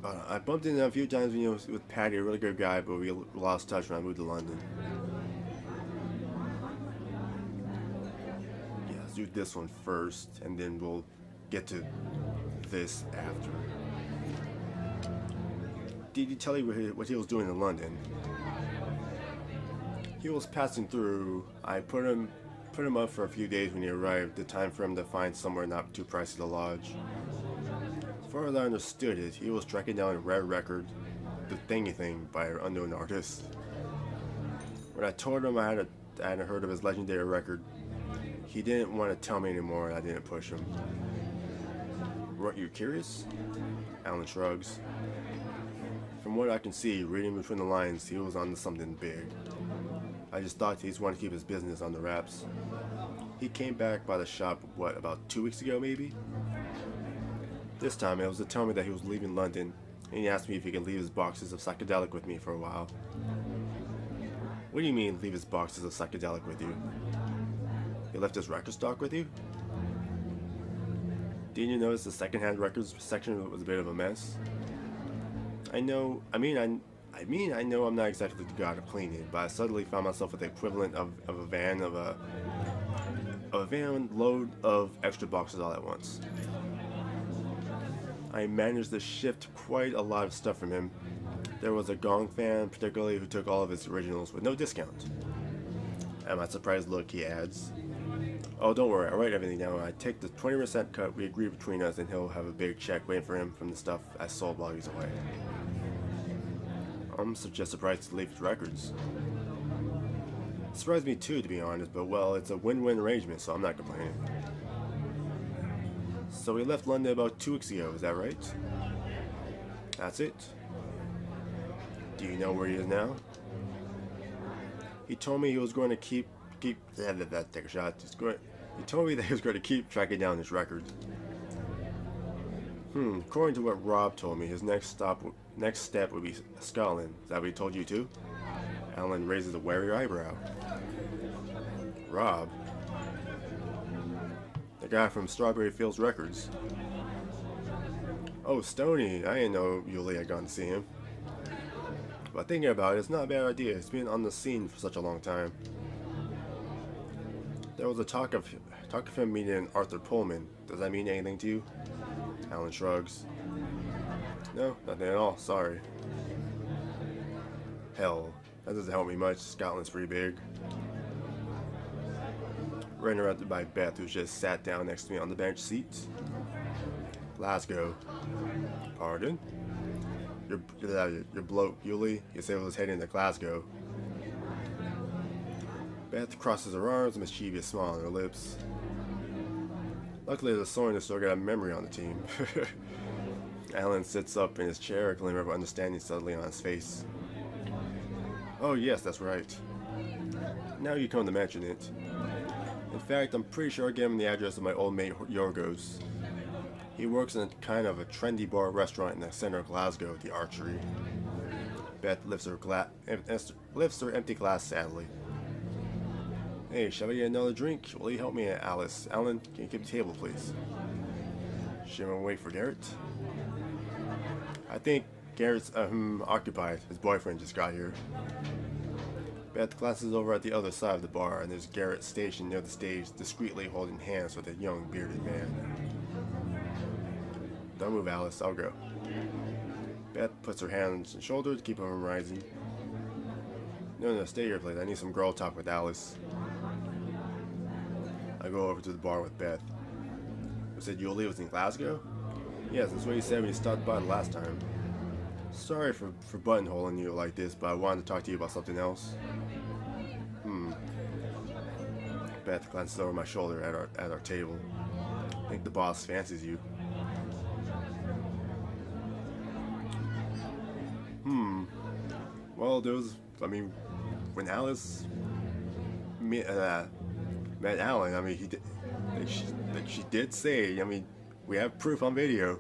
I bumped into him a few times when he was with Patty, a really good guy, but we lost touch when I moved to London. Yeah, let's do this one first, and then we'll get to this after. Did he tell you what he was doing in London? He was passing through. I put him up for a few days when he arrived, the time for him to find somewhere not too pricey to lodge. As far as I understood it, he was tracking down a rare record, The Thingy Thing, by an unknown artist. When I told him I hadn't heard of his legendary record, he didn't want to tell me anymore, and I didn't push him. Weren't you curious? Alan shrugs. From what I can see, reading between the lines, he was onto something big. I just thought he just wanted to keep his business on the wraps. He came back by the shop, what, about 2 weeks ago maybe? This time it was to tell me that he was leaving London, and he asked me if he could leave his boxes of psychedelic with me for a while. What do you mean, leave his boxes of psychedelic with you? He left his record stock with you? Didn't you notice the secondhand records section was a bit of a mess? I know I'm not exactly the god of cleaning, but I suddenly found myself with the equivalent of a van load of extra boxes all at once. I managed to shift quite a lot of stuff from him. There was a Gong fan, particularly, who took all of his originals with no discount. At my surprised look, he adds, "Oh, don't worry, I'll write everything down. I take the 20% cut we agreed between us, and he'll have a big check waiting for him from the stuff I sold while he's away." I'm just surprised to leave his records. It surprised me too, to be honest, but well, it's a win-win arrangement, so I'm not complaining. So he left London about 2 weeks ago, is that right? That's it. Do you know where he is now? He told me he was going to take a shot. He told me that he was going to keep tracking down his records. According to what Rob told me, his next step would be Scotland. Is that what he told you too? Alan raises a wary eyebrow. Rob? The guy from Strawberry Fields Records. Oh, Stoney. I didn't know Yuli had gone to see him. But thinking about it, it's not a bad idea. He's been on the scene for such a long time. There was a talk of him meeting Arthur Pullman. Does that mean anything to you? Alan shrugs. No, nothing at all. Sorry. Hell, that doesn't help me much. Scotland's pretty big. We're interrupted by Beth, who just sat down next to me on the bench seat. Glasgow. Pardon? Your bloke, Yuli, you said it was heading to Glasgow. Beth crosses her arms, a mischievous smile on her lips. Luckily, the Soren still got a memory on the team. Alan sits up in his chair, a glimmer of understanding suddenly on his face. Oh yes, that's right. Now you come to mention it. In fact, I'm pretty sure I gave him the address of my old mate Yorgos. He works in kind of a trendy bar restaurant in the center of Glasgow, the Archery. Beth lifts her empty glass sadly. Hey, shall we get another drink? Will you help me, Alice? Alan, can you keep the table, please? Should we wait for Garrett? I think Garrett's occupied. His boyfriend just got here. Beth glances over at the other side of the bar, and there's Garrett stationed near the stage, discreetly holding hands with a young bearded man. Don't move, Alice. I'll go. Beth puts her hands on his shoulder to keep him from rising. No, stay here, please. I need some girl talk with Alice. I go over to the bar with Beth. You said Yuli was in Glasgow? Yes, that's what he said when he stopped by the last time. Sorry for buttonholing you like this, but I wanted to talk to you about something else. Beth glances over my shoulder at our table. I think the boss fancies you. Well, when Alice met Alan, she did say, we have proof on video.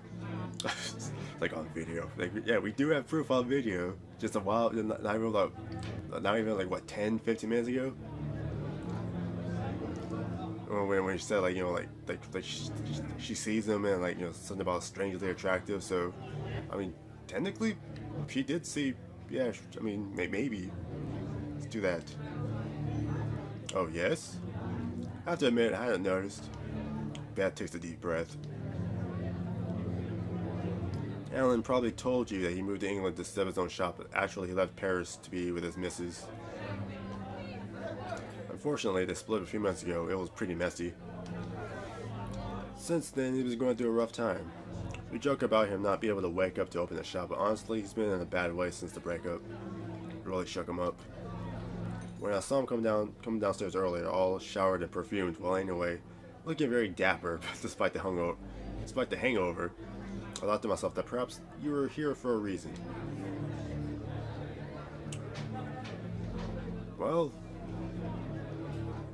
Like on video. Like, yeah, we do have proof on video. Just a while, not even like what, 10, 15 minutes ago. When she said like, you know, like she sees him and like, you know, something about strangely attractive. So, I mean, technically, she did see. Yeah, I mean, maybe. Let's do that. Oh yes. I have to admit, I hadn't noticed. Beth takes a deep breath. Alan probably told you that he moved to England to set up his own shop, but actually he left Paris to be with his missus. Unfortunately, they split a few months ago. It was pretty messy. Since then, he was going through a rough time. We joke about him not being able to wake up to open the shop, but honestly, he's been in a bad way since the breakup. It really shook him up. When I saw him come downstairs earlier, all showered and perfumed, well anyway, looking very dapper despite the hangover, I thought to myself that perhaps you were here for a reason. Well,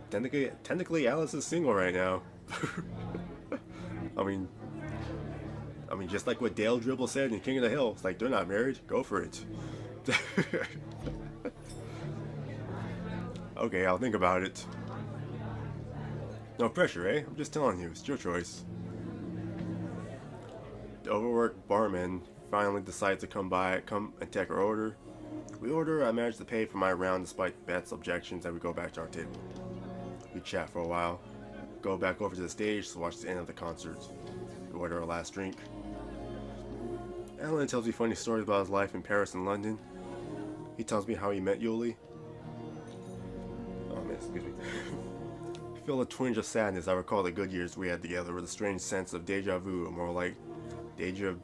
technically Alice is single right now. I mean, just like what Dale Dribble said in King of the Hill, it's like, they're not married, go for it. Okay, I'll think about it. No pressure, eh? I'm just telling you, it's your choice. The overworked barman finally decides to come and take our order. We order, I manage to pay for my round despite Beth's objections, and we go back to our table. We chat for a while, go back over to the stage to watch the end of the concert. We order our last drink. Alan tells me funny stories about his life in Paris and London. He tells me how he met Yuli. Oh man, excuse me. I feel a twinge of sadness. I recall the good years we had together with a strange sense of deja vu, or more like deja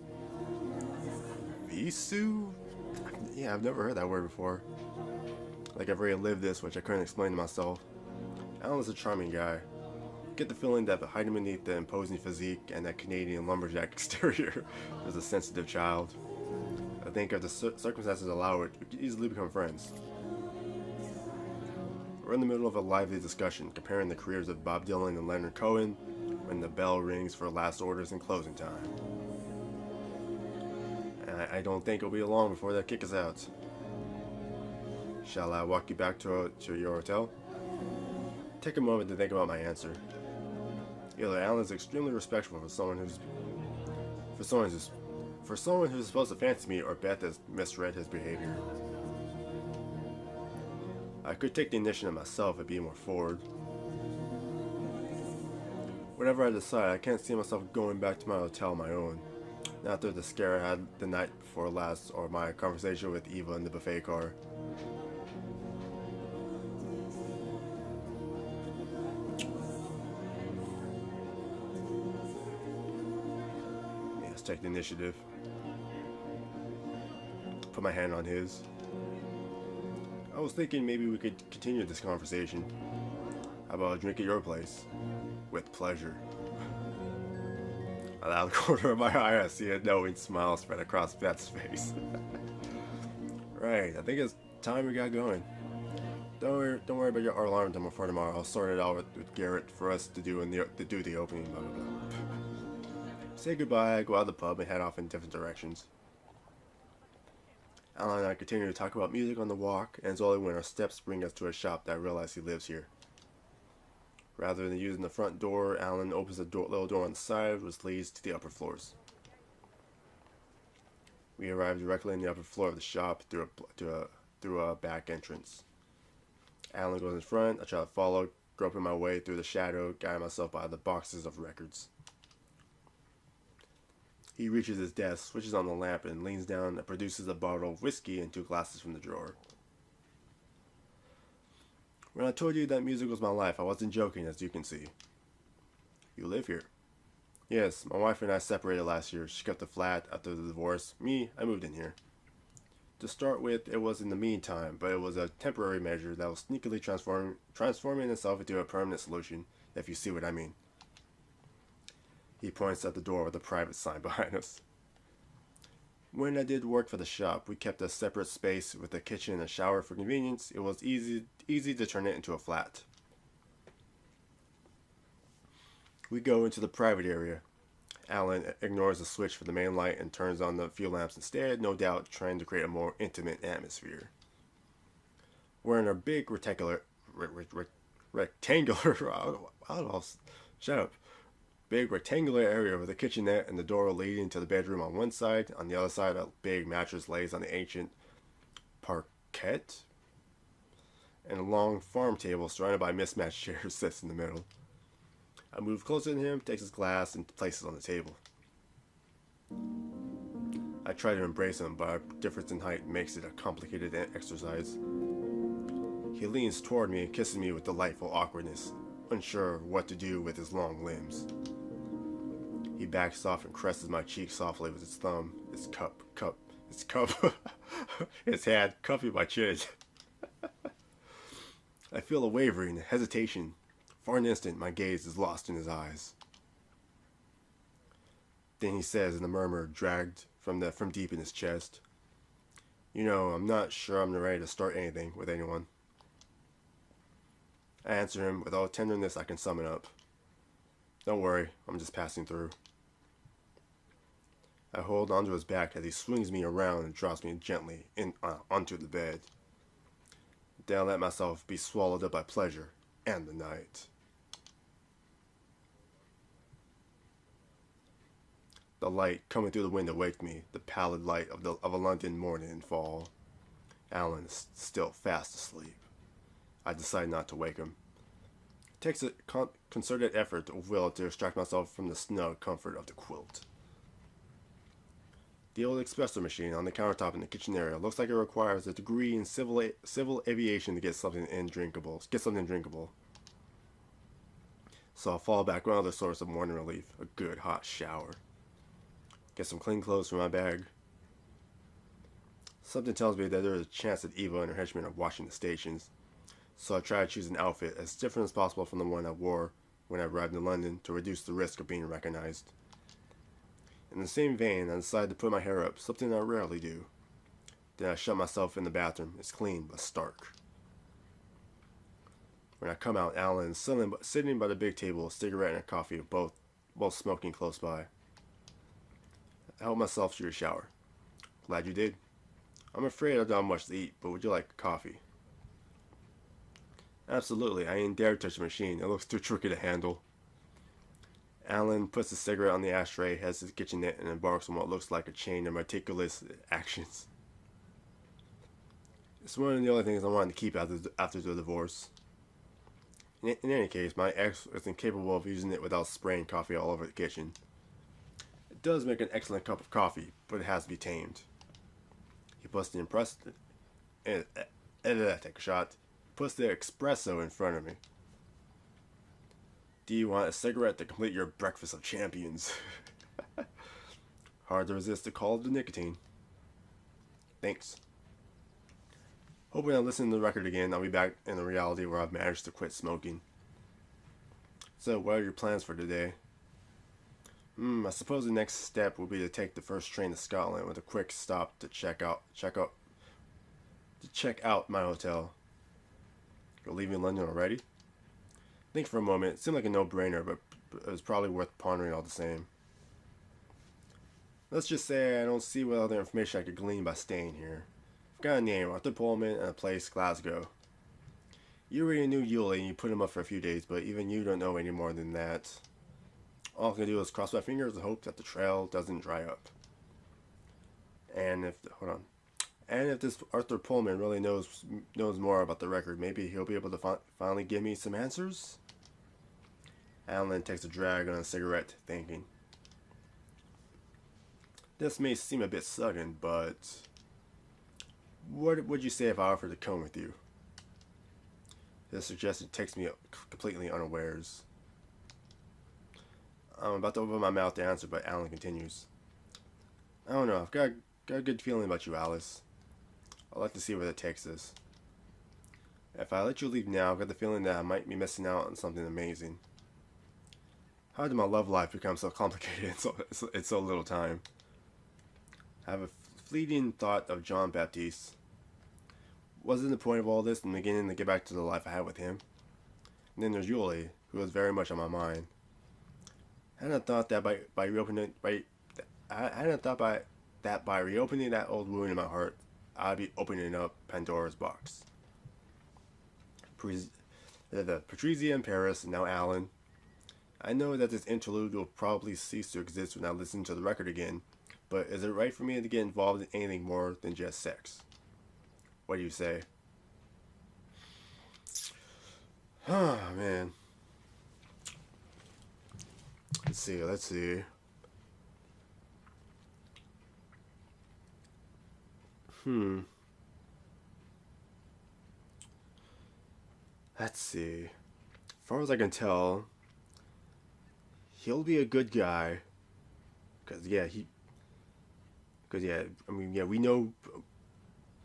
visu? Yeah, I've never heard that word before. Like I've already lived this, which I couldn't explain to myself. Alan is a charming guy. I get the feeling that hiding beneath the imposing physique and that Canadian lumberjack exterior is a sensitive child. I think if the circumstances allow it, we could easily become friends. We're in the middle of a lively discussion comparing the careers of Bob Dylan and Leonard Cohen when the bell rings for last orders and closing time. And I don't think it'll be long before they kick us out. Shall I walk you back to your hotel? Take a moment to think about my answer. Either Alan is extremely respectful for someone who's supposed to fancy me, or Beth has misread his behavior. I could take the initiative myself and be more forward. Whatever I decide, I can't see myself going back to my hotel on my own. Not after the scare I had the night before last, or my conversation with Eva in the buffet car. Let's take the initiative. Put my hand on his. I was thinking maybe we could continue this conversation. How about a drink at your place? With pleasure. Out of the corner of my eye, I see a knowing smile spread across Beth's face. Right, I think it's time we got going. Don't worry about our alarm time for tomorrow. I'll sort it out with Garrett for us to do the opening. Blah, blah, blah. Say goodbye, go out of the pub, and head off in different directions. Alan and I continue to talk about music on the walk, and it's only when our steps bring us to a shop that I realize he lives here. Rather than using the front door, Alan opens a little door on the side, which leads to the upper floors. We arrive directly in the upper floor of the shop through a back entrance. Alan goes in front, I try to follow, groping my way through the shadow, guiding myself by the boxes of records. He reaches his desk, switches on the lamp, and leans down and produces a bottle of whiskey and 2 glasses from the drawer. When I told you that music was my life, I wasn't joking, as you can see. You live here. Yes, my wife and I separated last year. She kept the flat after the divorce. Me, I moved in here. To start with, it was in the meantime, but it was a temporary measure that was sneakily transforming itself into a permanent solution, if you see what I mean. He points at the door with a private sign behind us. When I did work for the shop, we kept a separate space with a kitchen and a shower for convenience. It was easy to turn it into a flat. We go into the private area. Alan ignores the switch for the main light and turns on the fuel lamps instead, no doubt trying to create a more intimate atmosphere. We're in a big rectangular, shut up, big rectangular area with a kitchenette and the door leading to the bedroom on one side. On the other side, a big mattress lays on the ancient parquet, and a long farm table surrounded by mismatched chairs sits in the middle. I move closer to him, takes his glass, and places it on the table. I try to embrace him, but our difference in height makes it a complicated exercise. He leans toward me and kisses me with delightful awkwardness, unsure what to do with his long limbs. He backs off and caresses my cheek softly with his thumb, his his hand cupping my chin. I feel a wavering, hesitation. For an instant, my gaze is lost in his eyes. Then he says in a murmur dragged from deep in his chest, "You know, I'm not sure I'm ready to start anything with anyone." I answer him with all tenderness I can summon up. "Don't worry, I'm just passing through." I hold onto his back as he swings me around and drops me gently onto the bed. Then I let myself be swallowed up by pleasure and the night. The light coming through the window waked me, the pallid light of a London morning in fall. Alan is still fast asleep. I decide not to wake him. It takes a concerted effort of will to extract myself from the snug comfort of the quilt. The old espresso machine on the countertop in the kitchen area looks like it requires a degree in civil aviation to get something drinkable. So I'll fall back on another source of morning relief, a good hot shower. Get some clean clothes from my bag. Something tells me that there is a chance that Eva and her henchmen are watching the stations, so I try to choose an outfit as different as possible from the one I wore when I arrived in London to reduce the risk of being recognized. In the same vein, I decide to put my hair up, something I rarely do. Then I shut myself in the bathroom. It's clean but stark. When I come out, Alan is sitting by the big table, a cigarette and a coffee, both smoking close by. I help myself to your shower. Glad you did. I'm afraid I don't have much to eat, but would you like coffee? Absolutely, I ain't dare touch the machine. It looks too tricky to handle. Alan puts the cigarette on the ashtray, has his kitchenette, and embarks on what looks like a chain of meticulous actions. It's one of the only things I wanted to keep after the divorce. In any case, my ex is incapable of using it without spraying coffee all over the kitchen. It does make an excellent cup of coffee, but it has to be tamed. He puts the take a shot. Puts the espresso in front of me. Do you want a cigarette to complete your breakfast of champions? Hard to resist the call of the nicotine. Thanks. Hoping I listen to the record again, I'll be back in a reality where I've managed to quit smoking. So, what are your plans for today? I suppose the next step will be to take the first train to Scotland with a quick stop to check out my hotel. You're leaving London already? Think for a moment. It seemed like a no-brainer, but it was probably worth pondering all the same. Let's just say I don't see what other information I could glean by staying here. I've got a name, Arthur Pullman, and a place, Glasgow. You already knew Yuli and you put him up for a few days, but even you don't know any more than that. All I can do is cross my fingers and hope that the trail doesn't dry up. And if this Arthur Pullman really knows more about the record, maybe he'll be able to finally give me some answers? Alan takes a drag on a cigarette, thinking. This may seem a bit sudden, but what would you say if I offered to come with you? This suggestion takes me completely unawares. I'm about to open my mouth to answer, but Alan continues. I don't know, I've got a good feeling about you, Alice. I'd like to see where that takes us. If I let you leave now, I've got the feeling that I might be missing out on something amazing. How did my love life become so complicated in so little time? I have a fleeting thought of John Baptiste. Wasn't the point of all this in the beginning to get back to the life I had with him? And then there's Yuli, who was very much on my mind. I hadn't thought that by reopening I hadn't thought by reopening that old wound in my heart, I'd be opening up Pandora's box. The Patrizia in Paris, and now Alan. I know that this interlude will probably cease to exist when I listen to the record again, but is it right for me to get involved in anything more than just sex? What do you say? Oh, man. Let's see. Let's see. As far as I can tell, he'll be a good guy. I mean, yeah, we know.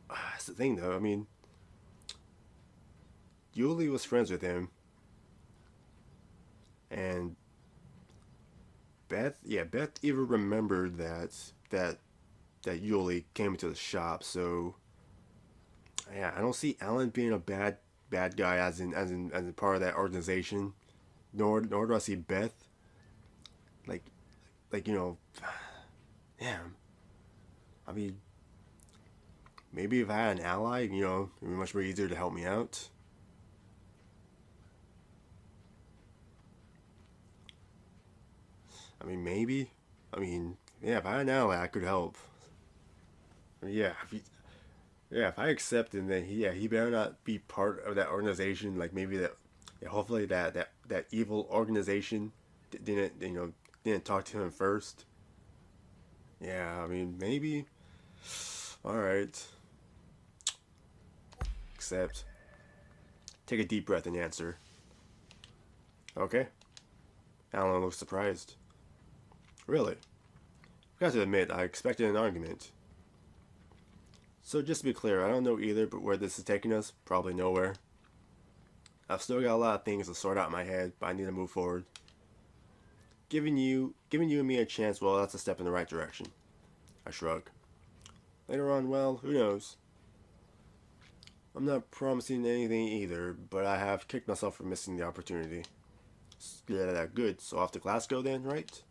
That's the thing, though. I mean, Yuli was friends with him, and Beth even remembered that Yuli came into the shop. So, yeah, I don't see Alan being a bad guy as in part of that organization. Nor do I see Beth like damn. I mean, maybe if I had an ally, it'd be much more easier to help me out. I mean, maybe. I mean, yeah, if I had an ally, I could help. Yeah, if I accept him, then he better not be part of that organization. Like maybe hopefully that evil organization didn't talk to him first. Yeah, I mean maybe. All right, accept. Take a deep breath and answer. Okay. Alan looks surprised. Really? I've got to admit, I expected an argument. So just to be clear, I don't know either, but where this is taking us, probably nowhere. I've still got a lot of things to sort out in my head, but I need to move forward. Giving you and me a chance, well, that's a step in the right direction. I shrug. Later on, well, who knows? I'm not promising anything either, but I have kicked myself for missing the opportunity. Yeah, good. So off to Glasgow then, right?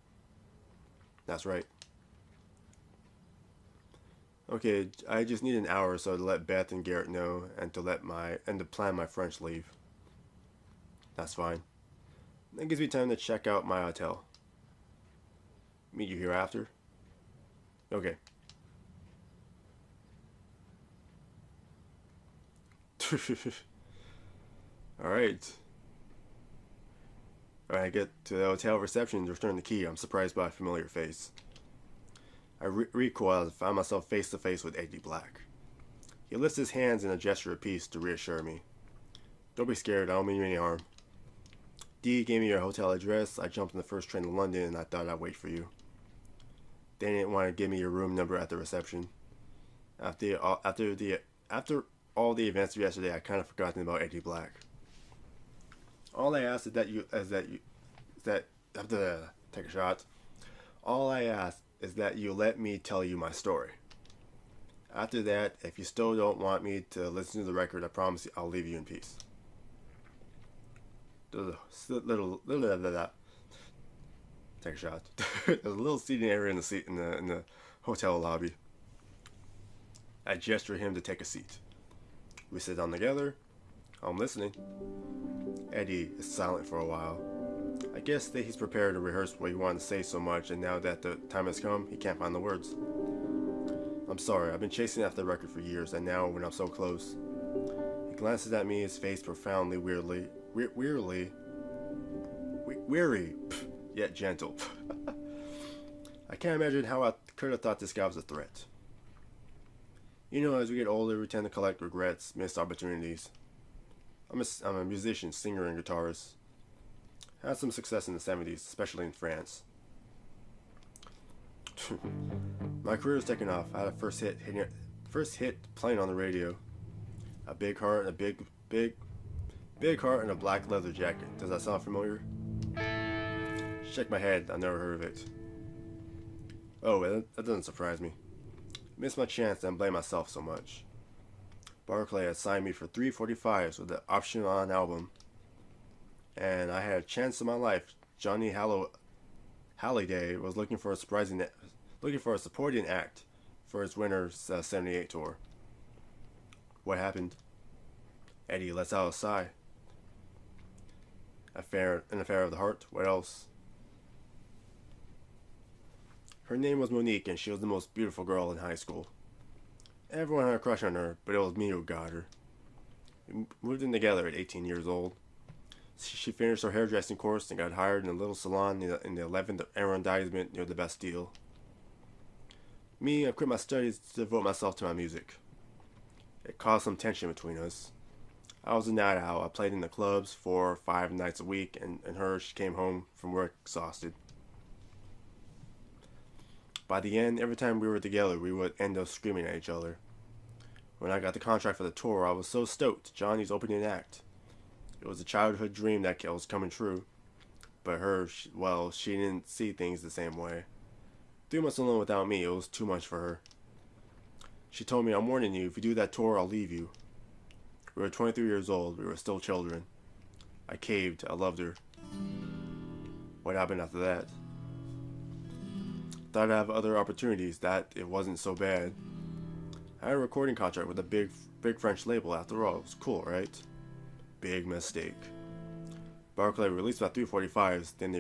That's right. Okay, I just need an hour or so to let Beth and Garrett know, and to plan my French leave. That's fine. That gives me time to check out my hotel. Meet you here after? Okay. Alright. Alright, I get to the hotel reception to return the key. I'm surprised by a familiar face. I recoil as I find myself face to face with Eddie Black. He lifts his hands in a gesture of peace to reassure me. Don't be scared, I don't mean you any harm. Dee gave me your hotel address. I jumped on the first train to London and I thought I'd wait for you. They didn't want to give me your room number at the reception. After all the events of yesterday, I kind of forgotten about Eddie Black. All I ask is that take a shot. All I ask is that you let me tell you my story. After that, if you still don't want me to listen to the record, I promise you I'll leave you in peace. Little take a shot. There's a little seating area in the hotel lobby. I gesture him to take a seat. We sit down together. I'm listening. Eddie is silent for a while. I guess that he's prepared to rehearse what he wanted to say so much, and now that the time has come, he can't find the words. I'm sorry, I've been chasing after the record for years, and now when I'm so close. He glances at me, his face profoundly weary, yet gentle. I can't imagine how I could have thought this guy was a threat. As we get older, we tend to collect regrets, missed opportunities. I'm a musician, singer, and guitarist. Had some success in the 70s, especially in France. My career is taking off. I had a first hit playing on the radio. A big heart and a big heart and a black leather jacket. Does that sound familiar? Shake my head. I've never heard of it. Oh, that doesn't surprise me. Missed my chance and blame myself so much. Barclay had signed me for 345s with the option on an album. And I had a chance of my life. Johnny Halliday was looking for a supporting act for his winter's '78 tour. What happened? Eddie lets out a sigh. An affair of the heart. What else? Her name was Monique, and she was the most beautiful girl in high school. Everyone had a crush on her, but it was me who got her. We moved in together at 18 years old. She finished her hairdressing course and got hired in a little salon in the 11th arrondissement near the Bastille. Me, I quit my studies to devote myself to my music. It caused some tension between us. I was a night owl. I played in the clubs 4 or 5 nights a week, and she came home from work exhausted. By the end, every time we were together, we would end up screaming at each other. When I got the contract for the tour, I was so stoked. Johnny's opening act. It was a childhood dream that was coming true. But she didn't see things the same way. 3 months alone without me, it was too much for her. She told me, "I'm warning you, if you do that tour, I'll leave you." We were 23 years old. We were still children. I caved. I loved her. What happened after that? Thought I'd have other opportunities, that it wasn't so bad. I had a recording contract with a big French label after all. It was cool, right? Big mistake. Barclay released my 345s, then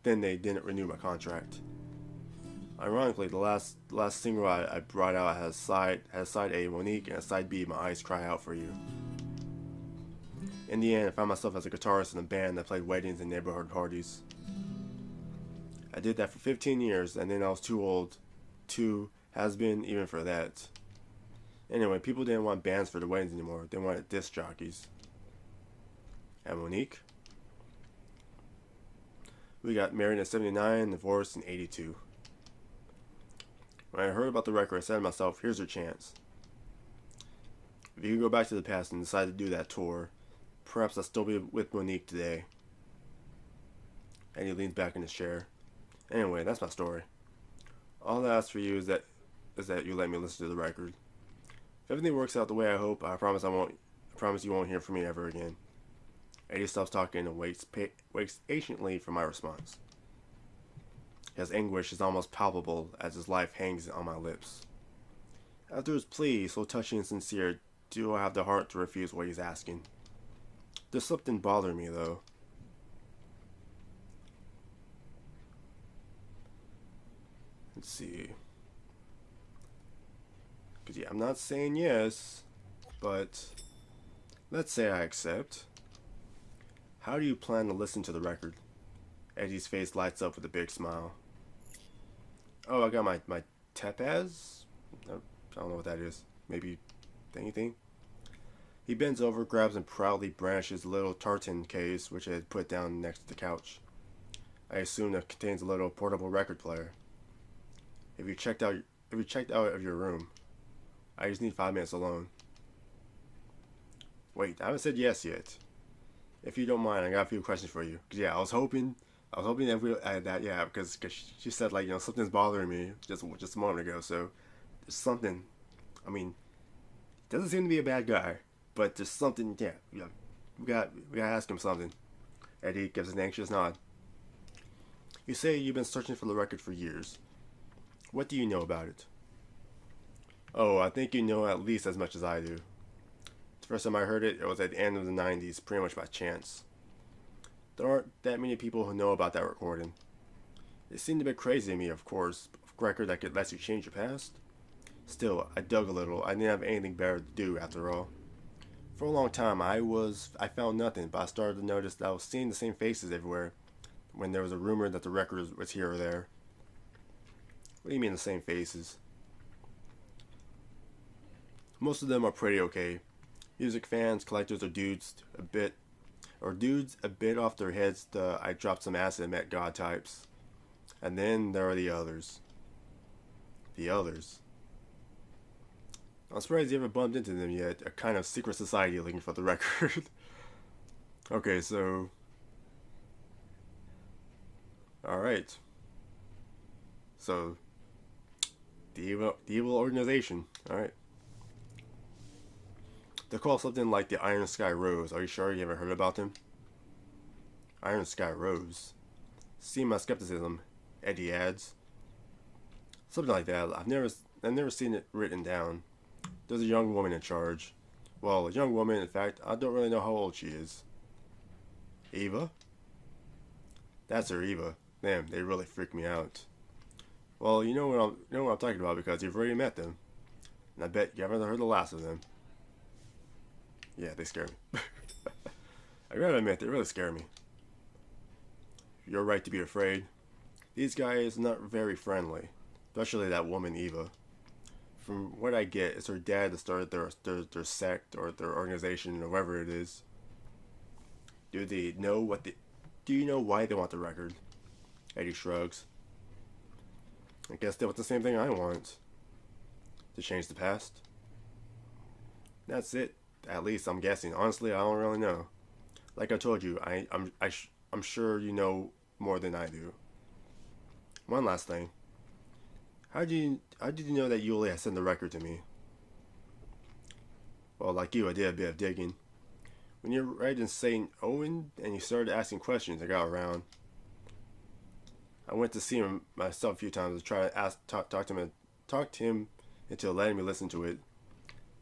they didn't renew my contract. Ironically, the last single I brought out has side A, Monique, and a side B, My Eyes Cry Out For You. In the end, I found myself as a guitarist in a band that played weddings and neighborhood parties. I did that for 15 years, and then I was too old. Has been even for that. Anyway, people didn't want bands for the weddings anymore. They wanted disc jockeys. And Monique? We got married in '79, divorced in '82. When I heard about the record, I said to myself, here's your chance. If you could go back to the past and decide to do that tour, perhaps I'll still be with Monique today. And he leans back in his chair. Anyway, that's my story. All I ask for you is that you let me listen to the record. If everything works out the way I hope, I promise you won't hear from me ever again. Eddie stops talking and waits patiently for my response. His anguish is almost palpable as his life hangs on my lips. After his plea, so touching and sincere, do I have the heart to refuse what he's asking? There's something bothering me, though. Let's see. Because, yeah, I'm not saying yes, but let's say I accept. How do you plan to listen to the record? Eddie's face lights up with a big smile. Oh, I got my tepaz? I don't know what that is. Maybe anything? He bends over, grabs and proudly brandishes a little tartan case which I had put down next to the couch. I assume it contains a little portable record player. If you checked out of your room, I just need 5 minutes alone. Wait, I haven't said yes yet. If you don't mind, I got a few questions for you. 'Cause yeah, I was hoping that because she said something's bothering me just a moment ago. So there's something. I mean, doesn't seem to be a bad guy, but there's something. Yeah, we gotta ask him something. Eddie gives an anxious nod. You say you've been searching for the record for years. What do you know about it? Oh, I think you know at least as much as I do. The first time I heard it, it was at the end of the '90s, pretty much by chance. There aren't that many people who know about that recording. It seemed a bit crazy to me, of course, a record that could let you change your past. Still, I dug a little. I didn't have anything better to do, after all. For a long time, I found nothing, but I started to notice that I was seeing the same faces everywhere when there was a rumor that the record was here or there. What do you mean the same faces? Most of them are pretty okay. Music fans, collectors, or dudes a bit off their heads. I dropped some acid and met God types. And then there are the others. The others. I'm surprised you ever bumped into them yet. A kind of secret society looking for the record. Okay, so... Alright. So... The evil organization. Alright. They're called something like the Iron Sky Rose. Are you sure you haven't heard about them? Iron Sky Rose. See my skepticism. Eddie adds. Something like that. I've never seen it written down. There's a young woman in charge. Well, a young woman, in fact, I don't really know how old she is. Eva? That's her, Eva. Damn, they really freak me out. Well, you know what I'm talking about because you've already met them. And I bet you haven't heard the last of them. Yeah, they scare me. I gotta admit, they really scare me. You're right to be afraid. These guys are not very friendly. Especially that woman, Eva. From what I get, it's her dad that started their sect or their organization or whatever it is. Do you know why they want the record? Eddie shrugs. I guess they want the same thing I want. To change the past. That's it. At least I'm guessing. Honestly, I don't really know. Like I told you, I'm sure you know more than I do. One last thing. How did you know that Yulia had sent the record to me? Well, like you, I did a bit of digging. When you're right in St. Owen and you started asking questions, I got around. I went to see him myself a few times to try to talk to him into letting me listen to it.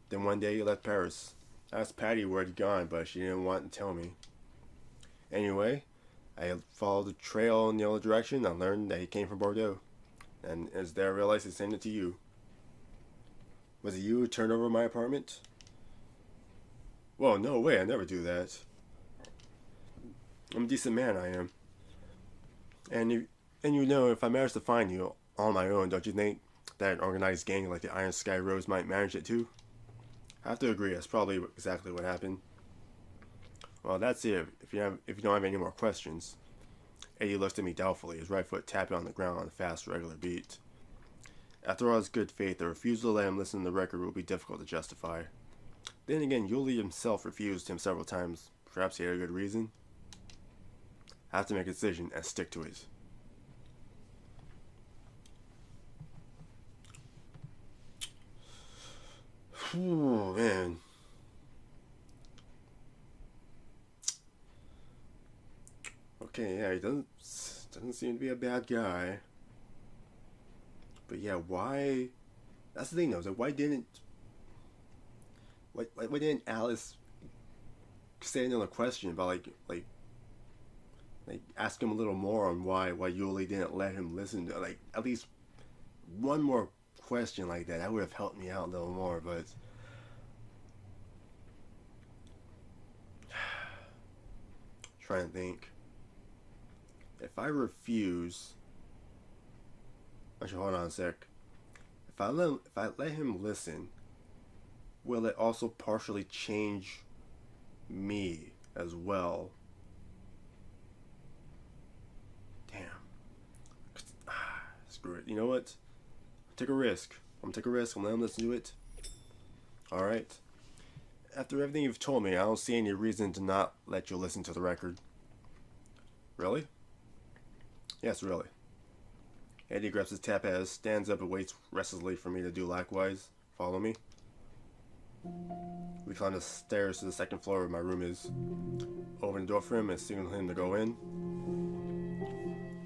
Then one day he left Paris. I asked Patty where he'd gone, but she didn't want to tell me. Anyway, I followed the trail in the other direction. I learned that he came from Bordeaux. And as there I realized he sent it to you. Was it you who turned over my apartment? Well, no way, I never do that. I'm a decent man, I am. And you know, if I manage to find you on my own, don't you think that an organized gang like the Iron Sky Rose might manage it too? I have to agree, that's probably exactly what happened. Well, that's it, if you don't have any more questions. Eddie looked at me doubtfully, his right foot tapping on the ground on a fast, regular beat. After all his good faith, the refusal to let him listen to the record would be difficult to justify. Then again, Yuli himself refused him several times. Perhaps he had a good reason. I have to make a decision and stick to it. Whew, man. Okay, yeah, he doesn't seem to be a bad guy. But yeah, why? That's the thing, though. So why didn't Alice say another question about like ask him a little more on why Yuli didn't let him listen to at least one more question like that? That would have helped me out a little more, but trying to think. If I refuse, actually, hold on a sec. If I let him listen, will it also partially change me as well? Damn. Screw it. You know what? Take a risk. I'm gonna take a risk. I'm gonna let him listen to it. Alright. After everything you've told me, I don't see any reason to not let you listen to the record. Really? Yes, really. Eddie grabs his tap as, stands up and waits restlessly for me to do likewise. Follow me. We climb the stairs to the second floor where my room is. Open the door for him and signal him to go in.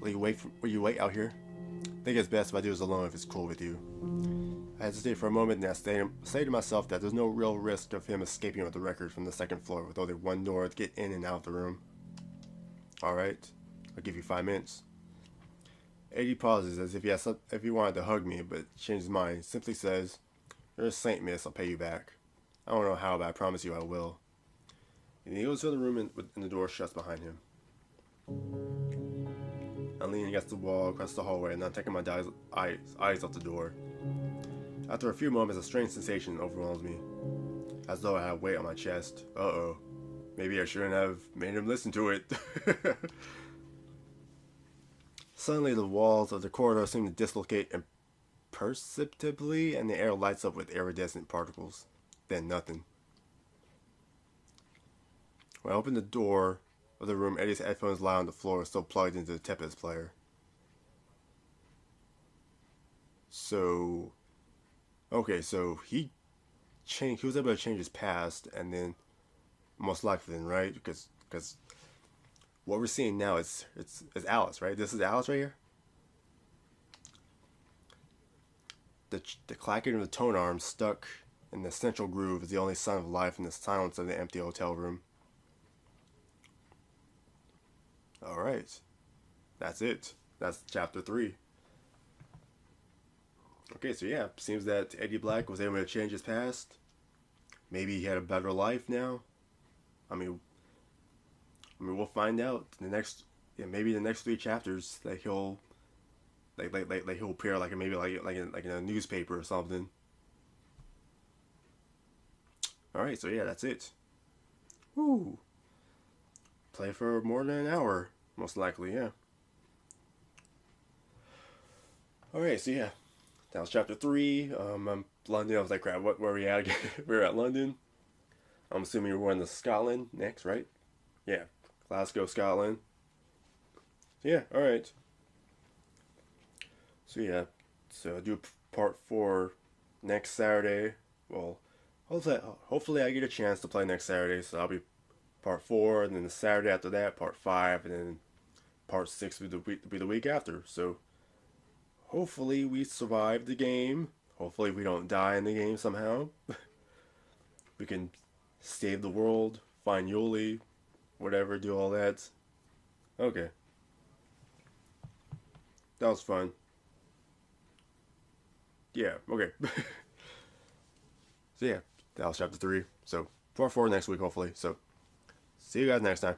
Will you wait out here? I think it's best if I do this alone if it's cool with you. I hesitate for a moment and I say to myself that there's no real risk of him escaping with the record from the second floor with only one door to get in and out of the room. Alright, I'll give you 5 minutes. Eddie pauses as if he wanted to hug me, but changed his mind. Simply says, "You're a saint, miss. I'll pay you back. I don't know how, but I promise you I will." And he goes to the room and the door shuts behind him. I'm leaning against the wall across the hallway and not taking my eyes off the door. After a few moments, a strange sensation overwhelms me, as though I had weight on my chest. Uh-oh. Maybe I shouldn't have made him listen to it. Suddenly, the walls of the corridor seem to dislocate imperceptibly, and the air lights up with iridescent particles. Then nothing. When I open the door of the room, Eddie's headphones lie on the floor, still plugged into the Tempest player. So he was able to change his past, and then most likely then, right? Because what we're seeing now is Alice, right? This is Alice right here. The clacking of the tone arms stuck in the central groove is the only sign of life in the silence of the empty hotel room. Alright. That's it. That's chapter 3. Okay, so yeah, seems that Eddie Black was able to change his past. Maybe he had a better life now. I mean, we'll find out in the next, maybe the next 3 chapters that he'll, he'll appear like in a newspaper or something. All right, so yeah, that's it. Woo. Play for more than an hour, most likely, yeah. All right, so yeah, that was chapter 3. I'm London. I was like, crap, where are we at? We're at London. I'm assuming we're going to Scotland next, right? Yeah, Glasgow, Scotland. Yeah, alright. So yeah, so I'll do part 4 next Saturday. Well, hopefully I get a chance to play next Saturday, so I'll be part 4, and then the Saturday after that, part 5, and then part 6 will be the week after. So hopefully we survive the game. Hopefully we don't die in the game somehow. We can save the world, find Yuli, whatever, do all that. Okay. That was fun. Yeah, okay. So yeah, that was chapter 3. So part 4 next week, hopefully. So see you guys next time.